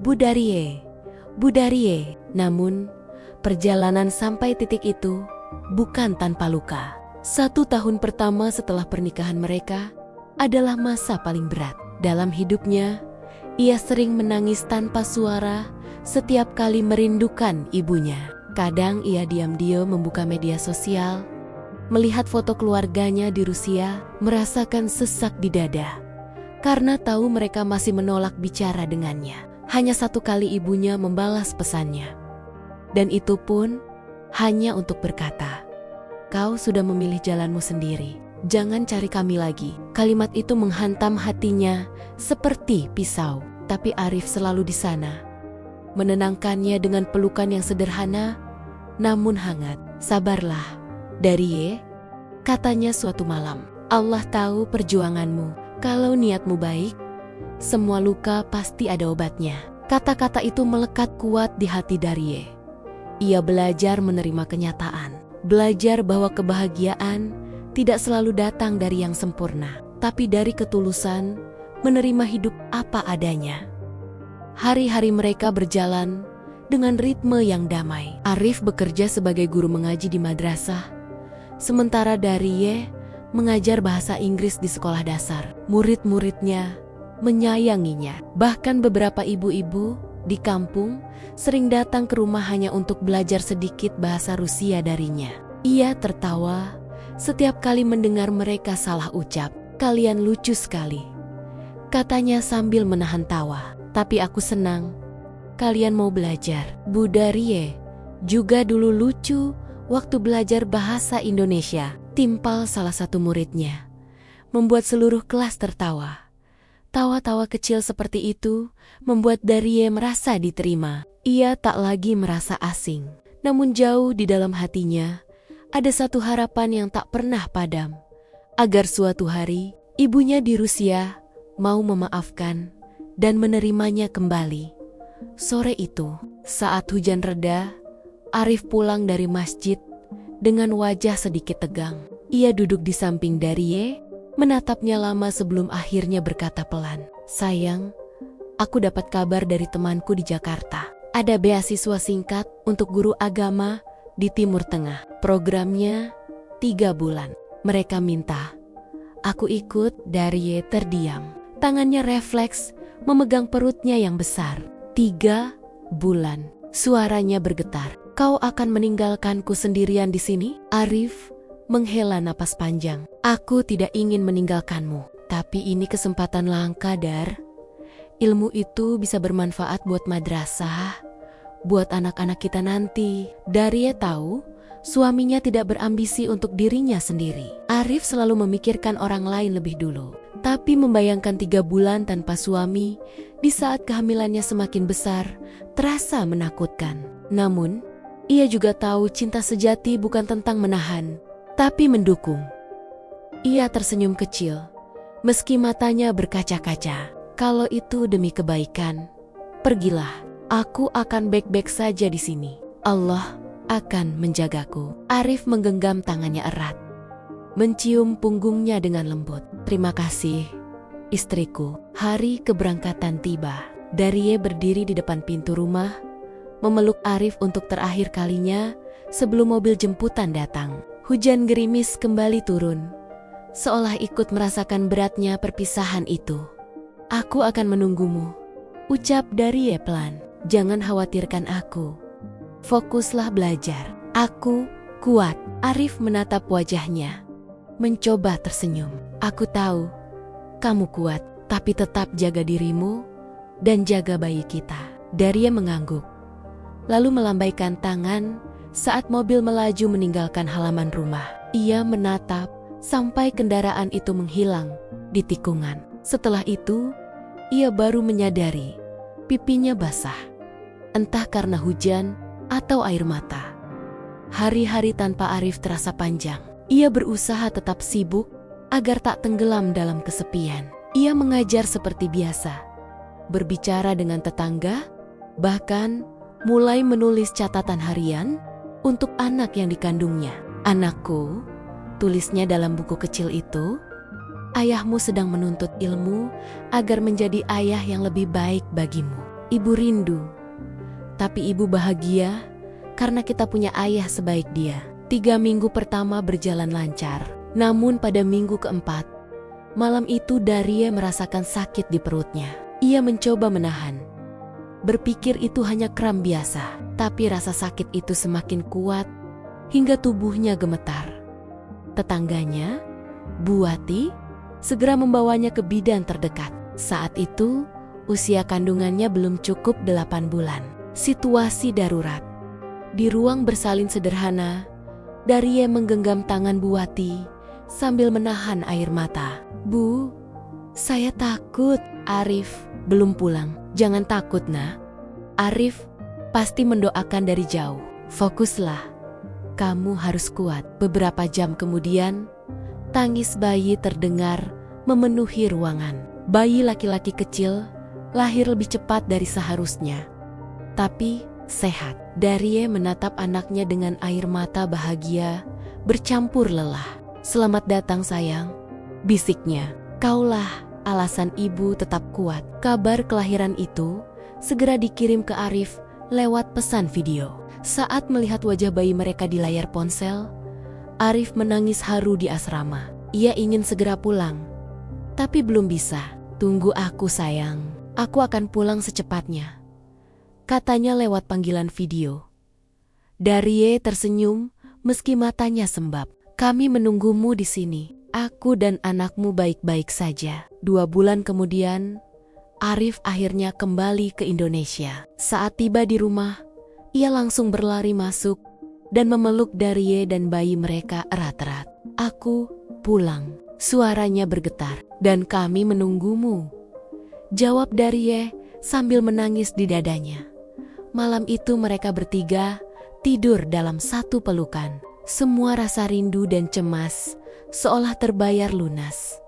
"Bu Daria, Bu Daria." Namun, perjalanan sampai titik itu bukan tanpa luka. 1 tahun pertama setelah pernikahan mereka adalah masa paling berat. Dalam hidupnya, ia sering menangis tanpa suara setiap kali merindukan ibunya. Kadang ia diam-diam membuka media sosial, melihat foto keluarganya di Rusia, merasakan sesak di dada, karena tahu mereka masih menolak bicara dengannya. Hanya 1 kali ibunya membalas pesannya, dan itu pun hanya untuk berkata, "Kau sudah memilih jalanmu sendiri. Jangan cari kami lagi." Kalimat itu menghantam hatinya seperti pisau. Tapi Arif selalu di sana, menenangkannya dengan pelukan yang sederhana namun hangat. "Sabarlah, Daria," katanya suatu malam. "Allah tahu perjuanganmu. Kalau niatmu baik, semua luka pasti ada obatnya." Kata-kata itu melekat kuat di hati Daria. Ia belajar menerima kenyataan, belajar bahwa kebahagiaan tidak selalu datang dari yang sempurna, tapi dari ketulusan menerima hidup apa adanya. Hari-hari mereka berjalan dengan ritme yang damai. Arif bekerja sebagai guru mengaji di madrasah, sementara Daria mengajar bahasa Inggris di sekolah dasar. Murid-muridnya menyayanginya. Bahkan beberapa ibu-ibu di kampung sering datang ke rumah hanya untuk belajar sedikit bahasa Rusia darinya. Ia tertawa setiap kali mendengar mereka salah ucap. "Kalian lucu sekali," katanya sambil menahan tawa. Tapi aku senang kalian mau belajar. Bu Darie juga dulu lucu waktu belajar bahasa Indonesia. Timpal salah satu muridnya, membuat seluruh kelas tertawa. Tawa-tawa kecil seperti itu membuat Darie merasa diterima. Ia tak lagi merasa asing. Namun jauh di dalam hatinya, ada satu harapan yang tak pernah padam. Agar suatu hari, ibunya di Rusia mau memaafkan dan menerimanya kembali. Sore itu, saat hujan reda, Arif pulang dari masjid dengan wajah sedikit tegang. Ia duduk di samping Darie, menatapnya lama sebelum akhirnya berkata pelan, "Sayang, aku dapat kabar dari temanku di Jakarta. Ada beasiswa singkat untuk guru agama di Timur Tengah. Programnya 3 bulan. Mereka minta aku ikut." Darie terdiam. Tangannya refleks memegang perutnya yang besar. 3 bulan. Suaranya bergetar. "Kau akan meninggalkanku sendirian di sini?" Arif menghela napas panjang. "Aku tidak ingin meninggalkanmu. Tapi ini kesempatan langka, Dar. Ilmu itu bisa bermanfaat buat madrasah, buat anak-anak kita nanti." Darie tahu suaminya tidak berambisi untuk dirinya sendiri. Arif selalu memikirkan orang lain lebih dulu. Tapi membayangkan 3 bulan tanpa suami di saat kehamilannya semakin besar terasa menakutkan. Namun, ia juga tahu cinta sejati bukan tentang menahan, tapi mendukung. Ia tersenyum kecil, meski matanya berkaca-kaca. "Kalau itu demi kebaikan, pergilah. Aku akan baik-baik saja di sini. Allah akan menjagaku." Arif menggenggam tangannya erat, mencium punggungnya dengan lembut. "Terima kasih, istriku." Hari keberangkatan tiba. Darie berdiri di depan pintu rumah, memeluk Arif untuk terakhir kalinya sebelum mobil jemputan datang. Hujan gerimis kembali turun, seolah ikut merasakan beratnya perpisahan itu. "Aku akan menunggumu," ucap Darie pelan. "Jangan khawatirkan aku. Fokuslah belajar. Aku kuat." Arif menatap wajahnya, mencoba tersenyum. "Aku tahu kamu kuat, tapi tetap jaga dirimu dan jaga bayi kita." Darie mengangguk, lalu melambaikan tangan saat mobil melaju meninggalkan halaman rumah. Ia menatap sampai kendaraan itu menghilang di tikungan. Setelah itu, ia baru menyadari pipinya basah, entah karena hujan atau air mata. Hari-hari tanpa Arif terasa panjang. Ia berusaha tetap sibuk agar tak tenggelam dalam kesepian. Ia mengajar seperti biasa, berbicara dengan tetangga, bahkan mulai menulis catatan harian untuk anak yang dikandungnya. "Anakku," tulisnya dalam buku kecil itu, "ayahmu sedang menuntut ilmu agar menjadi ayah yang lebih baik bagimu. Ibu rindu, tapi ibu bahagia karena kita punya ayah sebaik dia." 3 minggu pertama berjalan lancar. Namun pada minggu keempat, malam itu Darie merasakan sakit di perutnya. Ia mencoba menahan, berpikir itu hanya kram biasa. Tapi rasa sakit itu semakin kuat hingga tubuhnya gemetar. Tetangganya, Bu Wati, segera membawanya ke bidan terdekat. Saat itu, usia kandungannya belum cukup 8 bulan. Situasi darurat. Di ruang bersalin sederhana, Darie menggenggam tangan Bu Wati sambil menahan air mata. "Bu, saya takut." "Arif belum pulang. Jangan takut, Nak. Arif pasti mendoakan dari jauh. Fokuslah. Kamu harus kuat." Beberapa jam kemudian, tangis bayi terdengar memenuhi ruangan. Bayi laki-laki kecil lahir lebih cepat dari seharusnya, tapi sehat. Darie menatap anaknya dengan air mata bahagia bercampur lelah. "Selamat datang sayang," bisiknya. "Kaulah alasan ibu tetap kuat." Kabar kelahiran itu segera dikirim ke Arif lewat pesan video. Saat melihat wajah bayi mereka di layar ponsel, Arif menangis haru di asrama. Ia ingin segera pulang, tapi belum bisa. "Tunggu aku sayang, aku akan pulang secepatnya," katanya lewat panggilan video. Darie tersenyum meski matanya sembab. "Kami menunggumu di sini. Aku dan anakmu baik-baik saja." 2 bulan kemudian, Arif akhirnya kembali ke Indonesia. Saat tiba di rumah, ia langsung berlari masuk dan memeluk Darie dan bayi mereka erat-erat. "Aku pulang," suaranya bergetar. "Dan kami menunggumu," jawab Darie sambil menangis di dadanya. Malam itu mereka bertiga tidur dalam satu pelukan. Semua rasa rindu dan cemas seolah terbayar lunas.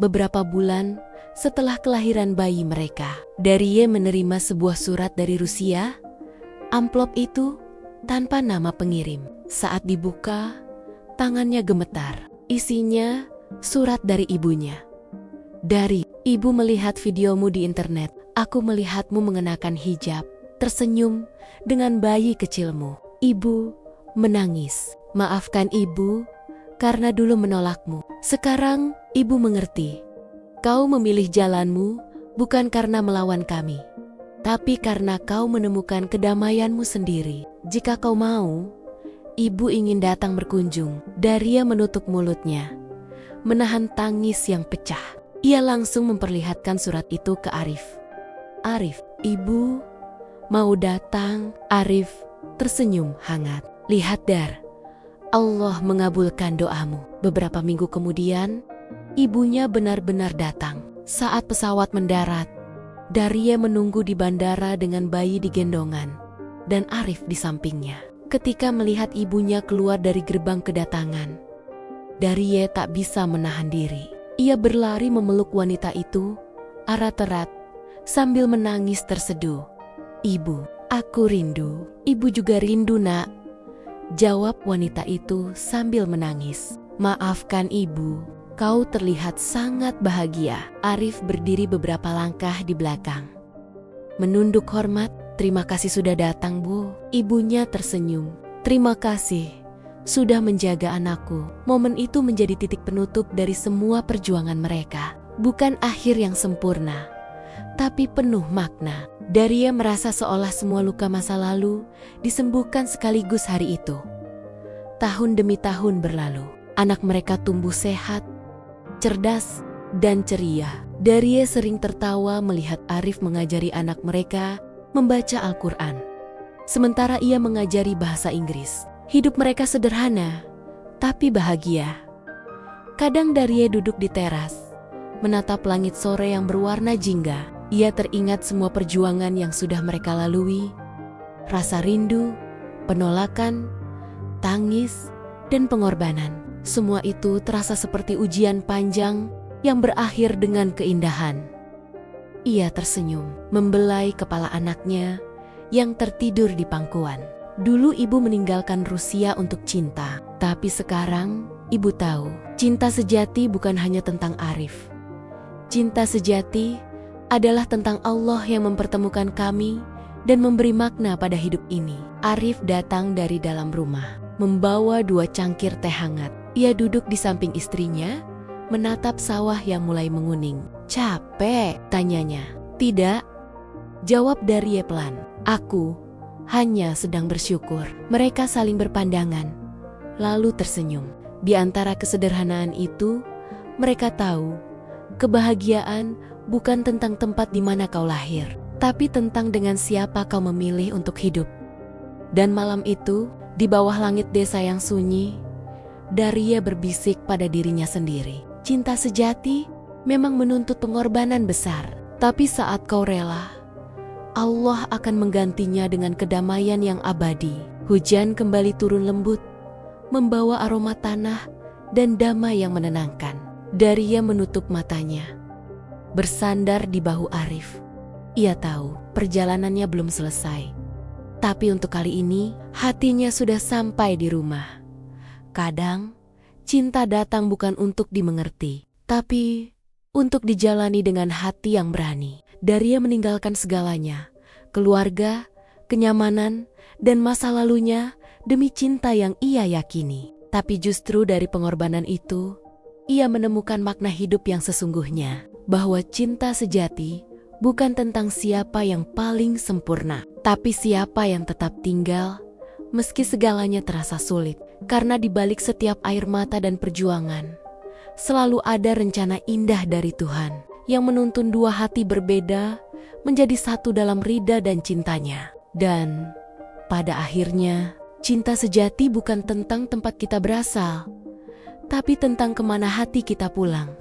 Beberapa bulan setelah kelahiran bayi mereka, Darie menerima sebuah surat dari Rusia. Amplop itu tanpa nama pengirim. Saat dibuka, tangannya gemetar. Isinya surat dari ibunya. "Dari, ibu melihat videomu di internet. Aku melihatmu mengenakan hijab, tersenyum dengan bayi kecilmu. Ibu menangis. Maafkan ibu karena dulu menolakmu. Sekarang ibu mengerti. Kau memilih jalanmu bukan karena melawan kami, tapi karena kau menemukan kedamaianmu sendiri. Jika kau mau, ibu ingin datang berkunjung." Darie menutup mulutnya, menahan tangis yang pecah. Ia langsung memperlihatkan surat itu ke Arif. "Arif, ibu mau datang." Arif tersenyum hangat. "Lihat Dar, Allah mengabulkan doamu." Beberapa minggu kemudian, ibunya benar-benar datang. Saat pesawat mendarat, Darie menunggu di bandara dengan bayi di gendongan dan Arif di sampingnya. Ketika melihat ibunya keluar dari gerbang kedatangan, Darie tak bisa menahan diri. Ia berlari memeluk wanita itu erat-erat sambil menangis terseduh. "Ibu, aku rindu." "Ibu juga rindu, Nak," jawab wanita itu sambil menangis. "Maafkan ibu, kau terlihat sangat bahagia." Arif berdiri beberapa langkah di belakang. Menunduk hormat. "Terima kasih sudah datang, Bu." Ibunya tersenyum. "Terima kasih sudah menjaga anakku." Momen itu menjadi titik penutup dari semua perjuangan mereka. Bukan akhir yang sempurna, tapi penuh makna. Darie merasa seolah semua luka masa lalu disembuhkan sekaligus hari itu. Tahun demi tahun berlalu. Anak mereka tumbuh sehat, cerdas, dan ceria. Darie sering tertawa melihat Arif mengajari anak mereka membaca Al-Quran, sementara ia mengajari bahasa Inggris. Hidup mereka sederhana, tapi bahagia. Kadang Darie duduk di teras, menatap langit sore yang berwarna jingga. Ia teringat semua perjuangan yang sudah mereka lalui, rasa rindu, penolakan, tangis, dan pengorbanan. Semua itu terasa seperti ujian panjang yang berakhir dengan keindahan. Ia tersenyum, membelai kepala anaknya yang tertidur di pangkuan. Dulu ibu meninggalkan Rusia untuk cinta, tapi sekarang ibu tahu, cinta sejati bukan hanya tentang Arif. Cinta sejati adalah tentang Allah yang mempertemukan kami dan memberi makna pada hidup ini. Arif datang dari dalam rumah, membawa 2 cangkir teh hangat. Ia duduk di samping istrinya, menatap sawah yang mulai menguning. "Capek?" tanyanya. "Tidak," jawab Darie pelan. "Aku hanya sedang bersyukur." Mereka saling berpandangan, lalu tersenyum. Di antara kesederhanaan itu, mereka tahu kebahagiaan bukan tentang tempat di mana kau lahir, tapi tentang dengan siapa kau memilih untuk hidup. Dan malam itu, di bawah langit desa yang sunyi, Darie berbisik pada dirinya sendiri. Cinta sejati memang menuntut pengorbanan besar, tapi saat kau rela, Allah akan menggantinya dengan kedamaian yang abadi. Hujan kembali turun lembut, membawa aroma tanah dan damai yang menenangkan. Darie menutup matanya, bersandar di bahu Arif. Ia tahu perjalanannya belum selesai, tapi untuk kali ini hatinya sudah sampai di rumah. Kadang cinta datang bukan untuk dimengerti, tapi untuk dijalani dengan hati yang berani. Darie meninggalkan segalanya, keluarga, kenyamanan, dan masa lalunya demi cinta yang ia yakini. Tapi justru dari pengorbanan itu, ia menemukan makna hidup yang sesungguhnya, bahwa cinta sejati bukan tentang siapa yang paling sempurna, tapi siapa yang tetap tinggal meski segalanya terasa sulit. Karena di balik setiap air mata dan perjuangan, selalu ada rencana indah dari Tuhan yang menuntun dua hati berbeda menjadi satu dalam ridha dan cintanya. Dan pada akhirnya, cinta sejati bukan tentang tempat kita berasal, tapi tentang kemana hati kita pulang.